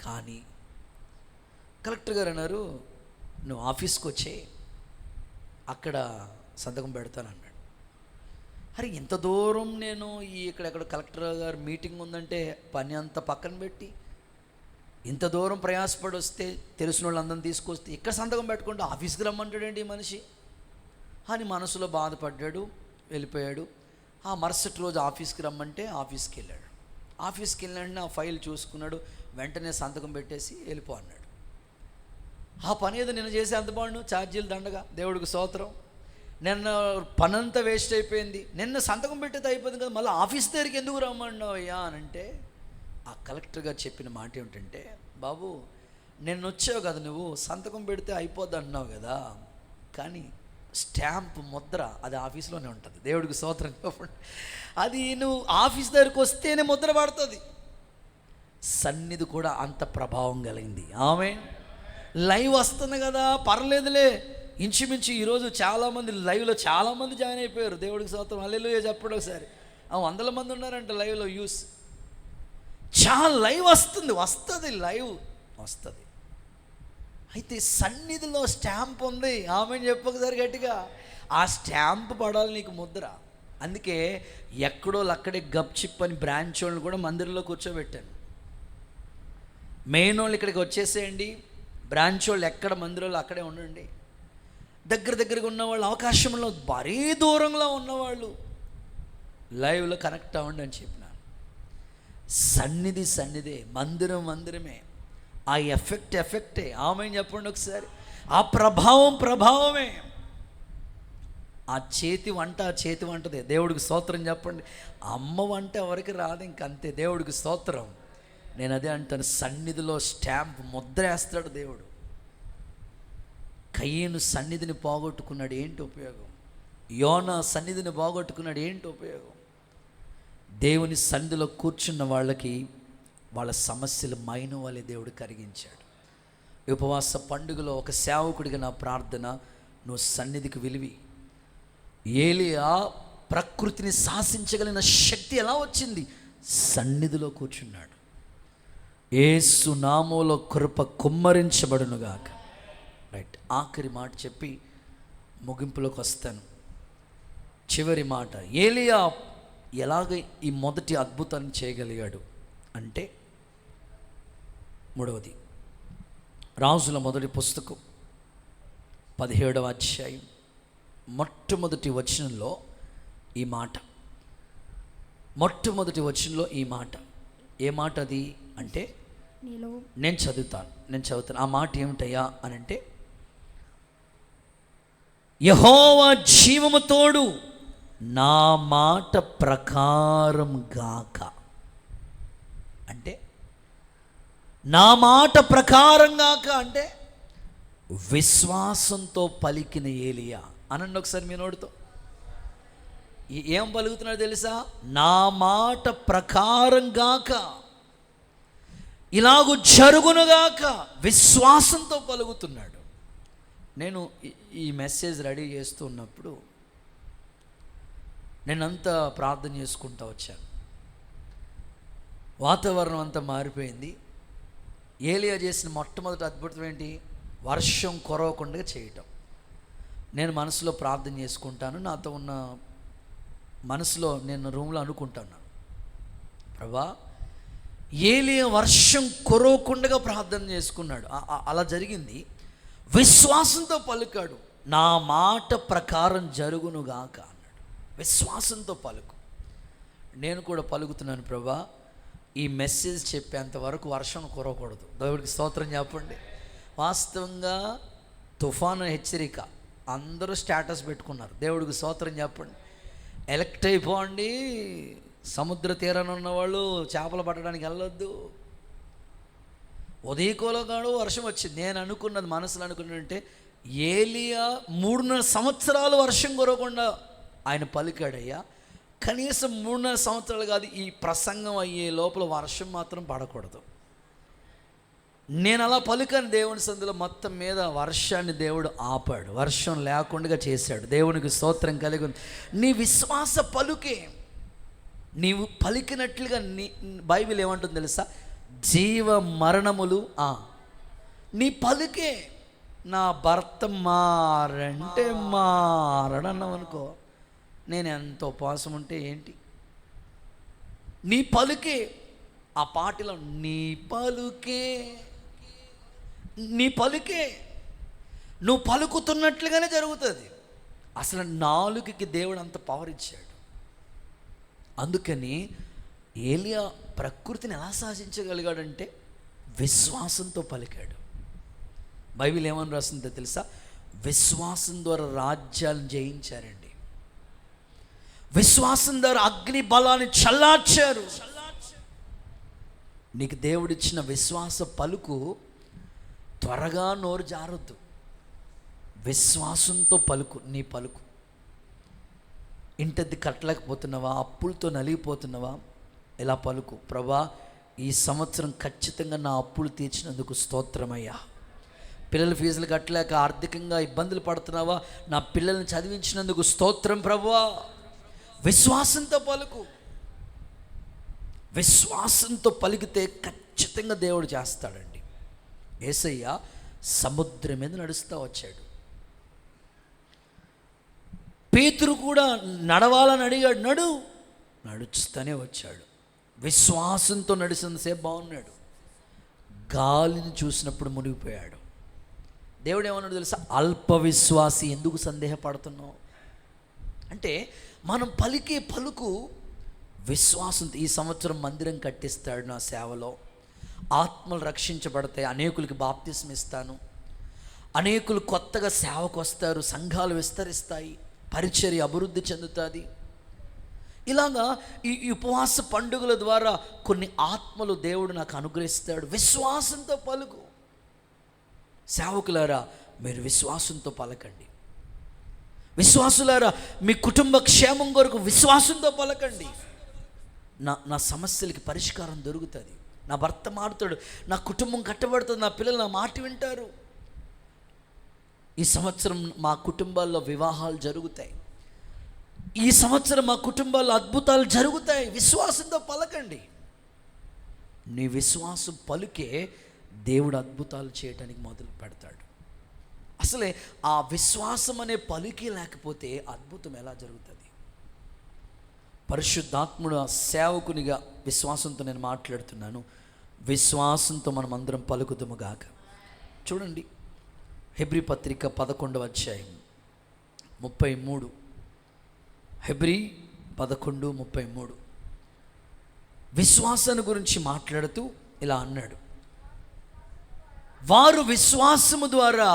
కానీ కలెక్టర్ గారు అన్నారు, నువ్వు ఆఫీస్కి వచ్చే అక్కడ సంతకం పెడతాను అన్నాడు. అరే ఇంత దూరం నేను ఇక్కడెక్కడ కలెక్టర్ గారు మీటింగ్ ఉందంటే పని అంతా పక్కన పెట్టి ఇంత దూరం ప్రయాసపడి వస్తే తెలిసిన వాళ్ళందరిని తీసుకొస్తే ఇక్కడ సంతకం పెట్టుకుంటే ఆఫీస్కి రమ్మంటాడండి ఈ మనిషి అని మనసులో బాధపడ్డాడు. వెళ్ళిపోయాడు. ఆ మరుసటి రోజు ఆఫీస్కి రమ్మంటే ఆఫీస్కి వెళ్ళాడు. ఆఫీస్కి వెళ్ళిన ఆ ఫైల్ చూసుకున్నాడు. వెంటనే సంతకం పెట్టేసి వెళ్ళిపో అన్నాడు. ఆ పని ఏదో నేను చేసే అంత బాగుండు, ఛార్జీలు దండగా, దేవుడికి స్తోత్రం. నిన్న పనంతా వేస్ట్ అయిపోయింది, నిన్న సంతకం పెట్టేది అయిపోయింది కదా, మళ్ళీ ఆఫీస్ దగ్గరికి ఎందుకు రమ్మన్నావు అయ్యా అని అంటే ఆ కలెక్టర్ గారు చెప్పిన మాట ఏమిటంటే, బాబు నిన్న వచ్చావు కదా, నువ్వు సంతకం పెడితే అయిపోద్ది అన్నావు కదా, కానీ స్టాంప్ ముద్ర అది ఆఫీస్లోనే ఉంటుంది. దేవుడికి స్తోత్రం చెప్పండి. అది నువ్వు ఆఫీస్ దగ్గరికి వస్తేనే ముద్ర పడుతుంది. సన్నిధి కూడా అంత ప్రభావం కలిగింది. ఆమె లైవ్ వస్తుంది కదా, పర్లేదులే. ఇంచుమించు ఈరోజు చాలామంది లైవ్లో చాలామంది జాయిన్ అయిపోయారు. దేవుడికి స్తోత్రం, హల్లెలూయా చెప్పండి ఒకసారి. 100 మంది ఉన్నారంట లైవ్లో యూస్. చాలా లైవ్ వస్తుంది లైవ్ వస్తుంది. అయితే సన్నిధిలో స్టాంప్ ఉంది. ఆమెను చెప్పొకసారి గట్టిగా. ఆ స్టాంప్ పడాలి నీకు ముద్ర. అందుకే ఎక్కడో అక్కడే గప్చిప్ అని బ్రాంచ్ వాళ్ళని కూడా మందిరంలో కూర్చోబెట్టాను. మెయిన్ వాళ్ళు ఇక్కడికి వచ్చేసేయండి, బ్రాంచ్ వాళ్ళు ఎక్కడ మందిరంలో అక్కడే ఉండండి. దగ్గరగా ఉన్నవాళ్ళు, అవకాశంలో భారీ దూరంలో ఉన్నవాళ్ళు లైవ్లో కనెక్ట్ అవ్వండి అని చెప్పినాను. సన్నిధే, మందిరమే. ఆ ఎఫెక్టే. ఆమె చెప్పండి ఒకసారి. ఆ ప్రభావమే. ఆ చేతి వంటదే. దేవుడికి స్తోత్రం చెప్పండి. అమ్మ వంట ఎవరికి రాదు, ఇంకంతే. దేవుడికి స్తోత్రం. నేను అదే అంటాను, సన్నిధిలో స్టాంప్ ముద్ర వేస్తాడు దేవుడు. కయ్యను సన్నిధిని పోగొట్టుకున్నాడు, ఏంటి ఉపయోగం? యోనా సన్నిధిని పోగొట్టుకున్నాడు, ఏంటి ఉపయోగం? దేవుని సన్నిధిలో కూర్చున్న వాళ్ళకి వాళ్ళ సమస్యలు మైను వాళ్ళే దేవుడు కరిగించాడు. ఉపవాస పండుగలో ఒక సేవకుడిగా నా ప్రార్థన, నువ్వు సన్నిధికి విలువి. ఏలియా ప్రకృతిని శాసించగలిగిన శక్తి ఎలా వచ్చింది? సన్నిధిలో కూర్చున్నాడు. యేసు నామములో కృప కుమ్మరించబడునుగాక. రైట్, ఆఖరి మాట చెప్పి ముగింపులోకి వస్తాను. చివరి మాట, ఏలియా ఎలాగ ఈ మొదటి అద్భుతాన్ని చేయగలిగాడు అంటే, 3వది రాజుల మొదటి పుస్తకం 17వ అధ్యాయం మొట్టమొదటి వచనంలో ఈ మాట. మొట్టమొదటి వచనంలో ఈ మాట. ఏ మాట అది అంటే, నేను చదువుతాను. ఆ మాట ఏమిటయ్యా అని అంటే, యెహోవా జీవము తోడు నా మాట ప్రకారం గాక. అంటే నా మాట ప్రకారం గాక అంటే విశ్వాసంతో పలికిన ఏలియా. అనండి ఒకసారి మీ నోటితో. ఏం పలుకుతున్నాడు తెలుసా? నా మాట ప్రకారం గాక, ఇలాగు జరుగునుగాక. విశ్వాసంతో పలుకుతున్నాడు. నేను ఈ మెసేజ్ రెడీ చేస్తున్నప్పుడు నేనంతా ప్రార్థన చేసుకుంటూ వచ్చాను. వాతావరణం అంతా మారిపోయింది. ఏలియా చేసిన మొట్టమొదటి అద్భుతం ఏంటి? వర్షం కురవకుండా చేయటం. నేను మనసులో ప్రార్థన చేసుకుంటాను. నాతో ఉన్న మనసులో నేను రూమ్లో అనుకుంటాను, ప్రభా ఏలియా వర్షం కురవకుండా ప్రార్థన చేసుకున్నాడు. అలా జరిగింది. విశ్వాసంతో పలుకాడు. నా మాట ప్రకారం జరుగునుగాక అన్నాడు. విశ్వాసంతో పలుకు. నేను కూడా పలుకుతున్నాను, ప్రభా ఈ మెసేజ్ చెప్పేంత వరకు వర్షం కురవకూడదు. దేవుడికి స్తోత్రం చెప్పండి. వాస్తవంగా తుఫాను హెచ్చరిక అందరూ స్టేటస్ పెట్టుకున్నారు. దేవుడికి స్తోత్రం చెప్పండి. ఎలక్ట్ అయిపోండి, సముద్ర తీరాన ఉన్నవాళ్ళు చేపలు పట్టడానికి వెళ్ళొద్దు. ఉదయకోలో కాడు వర్షం వచ్చింది. నేను అనుకున్నది, మనసులో అనుకున్నదంటే ఏలియా 3.5 సంవత్సరాలు వర్షం కురవకుండా ఆయన పలికాడయ్యా. కనీసం 3.5 సంవత్సరాలు కాదు, ఈ ప్రసంగం అయ్యే లోపల వర్షం మాత్రం పడకూడదు. నేను అలా పలికాను దేవుని సందులో. మొత్తం మీద వర్షాన్ని దేవుడు ఆపాడు, వర్షం లేకుండా చేశాడు. దేవునికి స్తోత్రం కలిగి ఉంది. నీ విశ్వాస పలుకే, నీవు పలికినట్లుగా బైబిల్ ఏమంటుంది తెలుసా? జీవ మరణములు నీ పలుకే. నా భర్త మారంటే మారడన్నావు అనుకో, నేను ఎంత ఉపవాసం ఉంటే ఏంటి? నీ పలుకే. ఆ పాటలో నీ పలుకే, నీ పలుకే, నువ్వు పలుకుతున్నట్లుగానే జరుగుతుంది. అసలు నాలుగుకి దేవుడు అంత పవర్ ఇచ్చాడు. అందుకని ఏలియా ప్రకృతిని ఎలా శాసించగలిగాడంటే విశ్వాసంతో పలికాడు. బైబిల్ ఏమని రాస్తుందో తెలుసా? విశ్వాసం ద్వారా రాజ్యాలను జయించారండి. విశ్వాసం ద్వారా అగ్ని బలాన్ని చల్లార్చారు. నీకు దేవుడిచ్చిన విశ్వాస పలుకు త్వరగా నోరు జారొద్దు. విశ్వాసంతో పలుకు. నీ పలుకు ఇంటది కట్టలేకపోతున్నావా? అప్పులతో నలిగిపోతున్నావా? ఎలా పలుకు? ప్రభా, ఈ సంవత్సరం ఖచ్చితంగా నా అప్పులు తీర్చినందుకు స్తోత్రమయ్యా. పిల్లల ఫీజులు కట్టలేక ఆర్థికంగా ఇబ్బందులు పడుతున్నావా? నా పిల్లల్ని చదివించినందుకు స్తోత్రం ప్రభువా. విశ్వాసంతో పలుకు. విశ్వాసంతో పలికితే ఖచ్చితంగా దేవుడు చేస్తాడండి. యేసయ్య సముద్రం మీద నడుస్తూ వచ్చాడు. పేతురు కూడా నడవాలని అడిగాడు, నడుస్తూనే వచ్చాడు. విశ్వాసంతో నడిచినంతసేపు బాగున్నాడు. గాలిని చూసినప్పుడు మునిగిపోయాడు. దేవుడు ఏమన్నాడు తెలుసా? అల్ప విశ్వాసి, ఎందుకు సందేహపడుతున్నావు అంటే, మనం పలికే పలుకు విశ్వాసంతో. ఈ సంవత్సరం మందిరం కట్టిస్తాడు నా సేవలో, ఆత్మలు రక్షించబడతాయి, అనేకులకి బాప్తిస్మం ఇస్తాను, అనేకులు కొత్తగా సేవకు వస్తారు, సంఘాలు విస్తరిస్తాయి, పరిచర్య అభివృద్ధి చెందుతుంది. ఇలాగా ఈ ఉపవాస పండుగల ద్వారా కొన్ని ఆత్మలు దేవుడు నాకు అనుగ్రహిస్తాడు. విశ్వాసంతో పలుకు. సేవకులారా, మీరు విశ్వాసంతో పలకండి. విశ్వాసులారా, మీ కుటుంబ క్షేమం కొరకు విశ్వాసంతో పలకండి. నా సమస్యలకి పరిష్కారం దొరుకుతుంది, నా భర్త మారుతాడు, నా కుటుంబం కట్టబడుతుంది, నా పిల్లలు నా మాట వింటారు. ఈ సంవత్సరం మా కుటుంబాల్లో వివాహాలు జరుగుతాయి, ఈ సంవత్సరం మా కుటుంబాల్లో అద్భుతాలు జరుగుతాయి. విశ్వాసంతో పలకండి. నీ విశ్వాసం పలుకే దేవుడు అద్భుతాలు చేయడానికి మొదలు పెడతాడు. అసలే ఆ విశ్వాసం అనే పలుకే లేకపోతే అద్భుతం ఎలా జరుగుతుంది? పరిశుద్ధాత్ముడు సేవకునిగా విశ్వాసంతో నేను మాట్లాడుతున్నాను. విశ్వాసంతో మనం అందరం పలుకుతాము గాక. చూడండి, హెబ్రీ పత్రిక 11వ అధ్యాయం 33. హెబ్రీ 11:33 విశ్వాసాన్ని గురించి మాట్లాడుతూ ఇలా అన్నాడు, వారు విశ్వాసము ద్వారా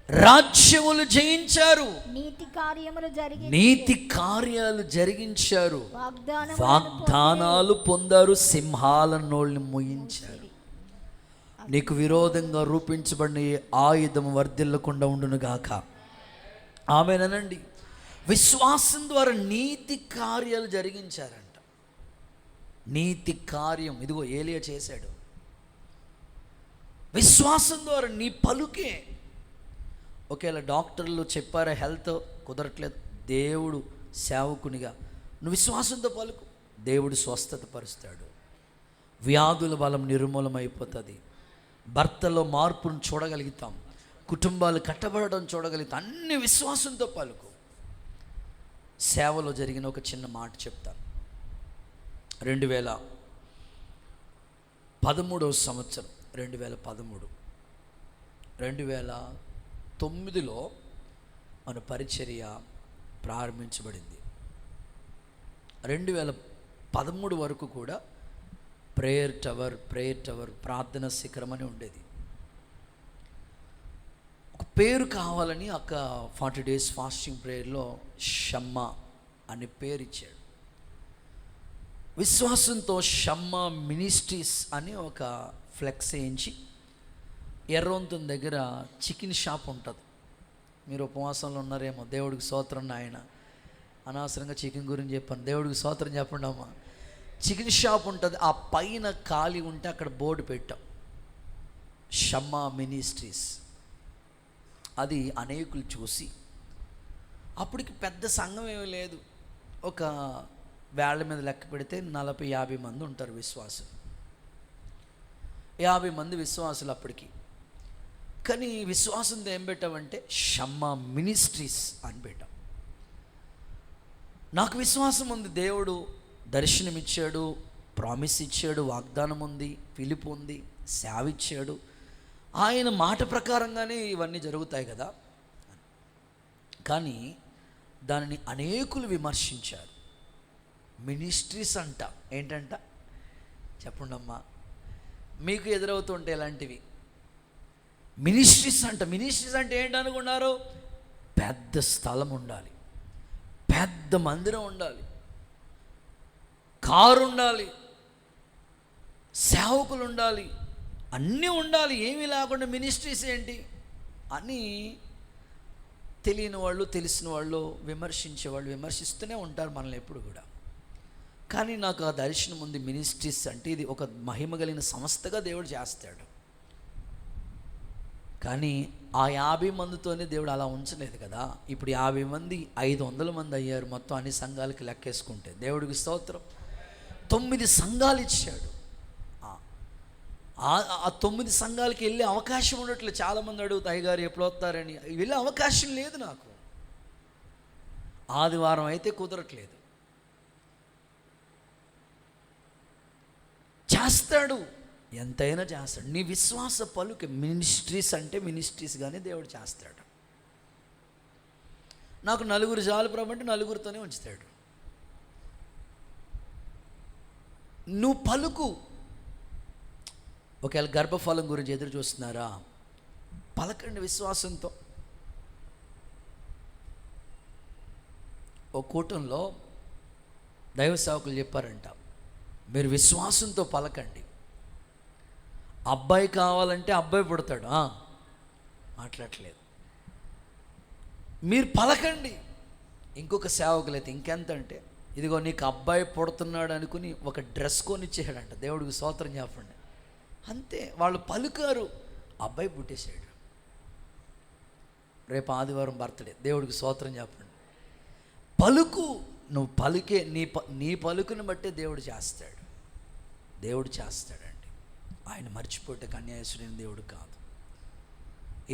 రాజ్యములు జయించారు, నీతి కార్యాలు జరిగించారు, వాగ్దానాలు పొందారు, సింహాల నోళ్ళని మోయించారు. నీకు విరోధంగా రూపించబడిన ఆయుధం వర్ధిల్లకుండా ఉండును గాక. ఆమేనండి. విశ్వాసం ద్వారా నీతి కార్యాలు జరిగించారంట. నీతి కార్యం ఇదిగో ఏలియా చేశాడు. విశ్వాసం ద్వారా నీ పలుకే. ఒకవేళ డాక్టర్లు చెప్పారా హెల్త్ కుదరట్లేదు, దేవుడు సేవకునిగా నువ్వు విశ్వాసంతో పలుకు, దేవుడు స్వస్థత పరుస్తాడు. వ్యాధుల బలం నిర్మూలమైపోతుంది. భర్తలో మార్పును చూడగలుగుతాం, కుటుంబాలు కట్టబడడం చూడగలుగుతాం. అన్ని విశ్వాసంతో పలుకు. సేవలో జరిగిన ఒక చిన్న మాట చెప్తాను. 2013వ సంవత్సరం 2009లో మన పరిచర్య ప్రారంభించబడింది. 2013 వరకు కూడా ప్రేయర్ టవర్ ప్రార్థన శిఖరం అని ఉండేది. ఒక పేరు కావాలని ఒక 40 days ఫాస్టింగ్ ప్రేయర్లో షమ్మా అనే పేరు ఇచ్చాడు. విశ్వాసంతో షమ్మా మినిస్ట్రీస్ అని ఒక ఫ్లెక్స్ వేయించి ఎర్రవంతుని దగ్గర చికెన్ షాప్ ఉంటుంది. మీరు ఉపవాసంలో ఉన్నారేమో, దేవుడికి స్తోత్రం నాయన. అనవసరంగా చికెన్ గురించి చెప్పాను, దేవుడికి స్తోత్రం చెప్పండి అమ్మా. చికెన్ షాప్ ఉంటుంది, ఆ పైన ఖాళీ ఉంటే అక్కడ బోర్డు పెట్టాం, షమ్మా మినిస్ట్రీస్. అది అనేకులు చూసి, అప్పటికి పెద్ద సంఘం ఏమీ లేదు, ఒక వేళ్ల మీద లెక్క పెడితే 40-50 మంది ఉంటారు విశ్వాసులు, 50 మంది విశ్వాసులు అప్పటికి. కానీ విశ్వాసంతో ఏం పెట్టామంటే షమ్మా మినిస్ట్రీస్ అని పెట్టాం. నాకు విశ్వాసం ఉంది, దేవుడు దర్శనం ఇచ్చాడు, ప్రామిస్ ఇచ్చాడు, వాగ్దానం ఉంది, పిలుపు ఉంది, సేవ ఇచ్చాడు, ఆయన మాట ప్రకారంగానే ఇవన్నీ జరుగుతాయి కదా. కానీ దానిని అనేకులు విమర్శించారు. మినిస్ట్రీస్ అంట, ఏంటంట చెప్పండి అమ్మా, మీకు ఎదురవుతుంటే ఇలాంటివి మినిస్ట్రీస్ అంట. మినిస్ట్రీస్ అంటే ఏంటనుకున్నారు? పెద్ద స్థలం ఉండాలి, పెద్ద మందిరం ఉండాలి, కారు ఉండాలి, సేవకులు ఉండాలి, అన్నీ ఉండాలి. ఏమీ లేకుండా మినిస్ట్రీస్ ఏంటి అని తెలియని వాళ్ళు, తెలిసిన వాళ్ళు, విమర్శించేవాళ్ళు విమర్శిస్తూనే ఉంటారు మనల్ని ఎప్పుడు కూడా. కానీ నాకు ఆ దర్శనం ఉంది, మినిస్ట్రీస్ అంటే ఇది ఒక మహిమ కలిగిన సంస్థగా దేవుడు చేస్తాడు. కానీ ఆ 50 మందితోనే దేవుడు అలా ఉంచలేదు కదా. ఇప్పుడు 50 మంది 500 మంది అయ్యారు మొత్తం అన్ని సంఘాలకి లెక్కేసుకుంటే. దేవుడికి స్తోత్రం. 9 సంఘాలు ఇచ్చాడు. ఆ 9 సంఘాలకి వెళ్ళే అవకాశం ఉండట్లేదు. చాలామంది అడుగుతారు, అయ్యగారు ఎప్పుడు వస్తారని. వెళ్ళే అవకాశం లేదు నాకు. ఆదివారం అయితే కుదరట్లేదు. చేస్తాడు, ఎంతైనా చేస్తాడు. నీ విశ్వాస పలుకు. మినిస్ట్రీస్ అంటే మినిస్ట్రీస్గానే దేవుడు చేస్తాడు. నాకు 4 చాలు ప్రభు అంటే 4తోనే ఉంచుతాడు. నువ్వు పలుకు. ఒకవేళ గర్భఫలం గురించి ఎదురు చూస్తున్నారా, పలకండి విశ్వాసంతో. ఓ కూటంలో దైవ సేవకులు చెప్పారంట, మీరు విశ్వాసంతో పలకండి. అబ్బాయి కావాలంటే అబ్బాయి పుడతాడు, మాట్లాడట్లేదు. మీరు పలకండి. ఇంకొక సేవకులైతే ఇంకెంత అంటే, ఇదిగో నీకు అబ్బాయి పుడుతున్నాడు అనుకుని ఒక డ్రెస్ కొనిచ్చేసాడంట. దేవుడికి స్తోత్రం చెప్పండి. అంతే, వాళ్ళు పలుకారు, అబ్బాయి పుట్టేశాడు. రేపు ఆదివారం బర్త్డే, దేవుడికి స్తోత్రం చెప్పండి. పలుకు. నువ్వు పలికే నీ పలుకుని బట్టే దేవుడు చేస్తాడు. దేవుడు చేస్తాడండి. ఆయన మర్చిపోయేటకు అన్యాయస్తుడైన దేవుడు కాదు.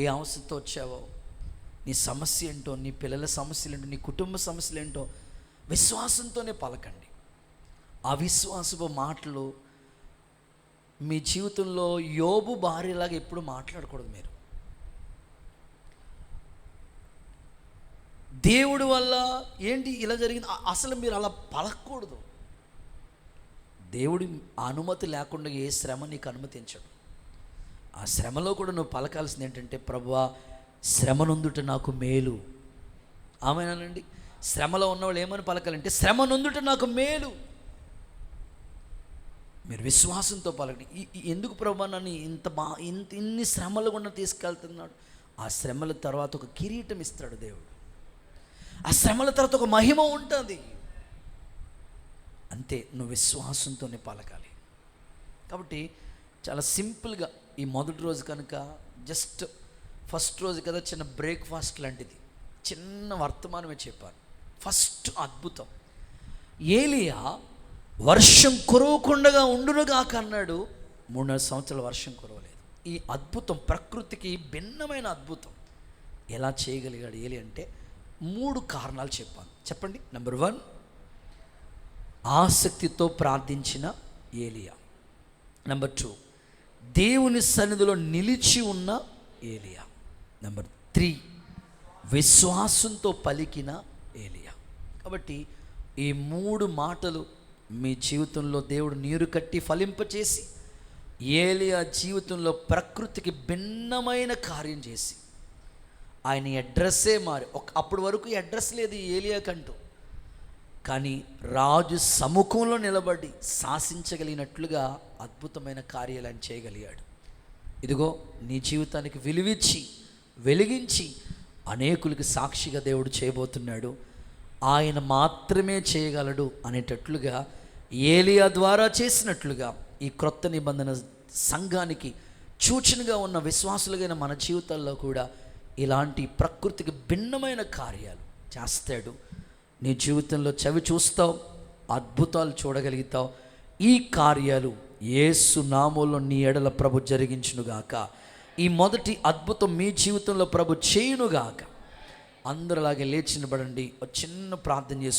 ఏ అవసరంతో వచ్చావో, నీ సమస్య ఏంటో, నీ పిల్లల సమస్యలు ఏంటో, నీ కుటుంబ సమస్యలు ఏంటో విశ్వాసంతోనే పలకండి. ఆ విశ్వాసపు మాటలు మీ జీవితంలో యోబు భార్యలాగా ఎప్పుడు మాట్లాడకూడదు. మీరు దేవుడి వల్ల ఏంటి ఇలా జరిగింది అసలు మీరు అలా పలకూడదు. దేవుడి అనుమతి లేకుండా ఏ శ్రమ నీకు అనుమతించడు. ఆ శ్రమలో కూడా నువ్వు పలకాల్సింది ఏంటంటే, ప్రభువా శ్రమ నొందుట నాకు మేలు. ఆమెనండి, శ్రమలో ఉన్నవాళ్ళు ఏమని పలకాలంటే, శ్రమ నొందుట నాకు మేలు. మీరు విశ్వాసంతో పలకండి. ఎందుకు ప్రభువా నన్ను ఇన్ని శ్రమలు గుండా తీసుకెళ్తున్నాడు? ఆ శ్రమల తర్వాత ఒక కిరీటం ఇస్తాడు దేవుడు. ఆ శ్రమల తర్వాత ఒక మహిమ ఉంటుంది. అంతే, నువ్వు విశ్వాసంతోనే పలకాలి. కాబట్టి చాలా సింపుల్గా ఈ మొదటి రోజు కనుక జస్ట్ ఫస్ట్ రోజు కదా, చిన్న బ్రేక్ఫాస్ట్ లాంటిది, చిన్న వర్తమానమే చెప్పాను. ఫస్ట్ అద్భుతం, ఏలియా వర్షం కురవకుండా ఉండునుగాక అన్నాడు. 3 సంవత్సరాల వర్షం కురవలేదు. ఈ అద్భుతం ప్రకృతికి భిన్నమైన అద్భుతం. ఎలా చేయగలిగాడు ఏలి అంటే 3 కారణాలు చెప్పాను. చెప్పండి. నెంబర్ 1, ఆసక్తితో ప్రార్థించిన ఏలియా. నెంబర్ 2, దేవుని సన్నిధిలో నిలిచి ఉన్న ఏలియా. నెంబర్ 3, విశ్వాసంతో పలికిన ఏలియా. కాబట్టి ఈ 3 మాటలు మీ జీవితంలో దేవుడు నీరు కట్టి ఫలింపచేసి, ఏలియా జీవితంలో ప్రకృతికి భిన్నమైన కార్యం చేసి, ఆయన అడ్రస్సే మారి, అప్పటి వరకు అడ్రస్ లేదు ఏలియాకంటూ, కానీ రాజు సముఖంలో నిలబడి శాసించగలిగినట్లుగా అద్భుతమైన కార్యాలను చేయగలిగాడు. ఇదిగో నీ జీవితానికి విలువిచ్చి వెలిగించి అనేకులకి సాక్షిగా దేవుడు చేయబోతున్నాడు. ఆయన మాత్రమే చేయగలడు అనేటట్లుగా ఏలియా ద్వారా చేసినట్లుగా ఈ క్రొత్త నిబంధన సంఘానికి సూచనగా ఉన్న విశ్వాసులుగైన మన జీవితాల్లో కూడా ఇలాంటి ప్రకృతికి భిన్నమైన కార్యాలు చేస్తాడు. నీ జీవితంలో చవి చూస్తావు, అద్భుతాలు చూడగలుగుతావు. ఈ కార్యాలు యేసు నామములో నీ ఎడల ప్రభు జరిగించునుగాక. ఈ మొదటి అద్భుతం మీ జీవితంలో ప్రభు చేయునుగాక. అందరిలాగే లేచి నిలబడండి. ఒక చిన్న ప్రార్థన చేసుకుందాం.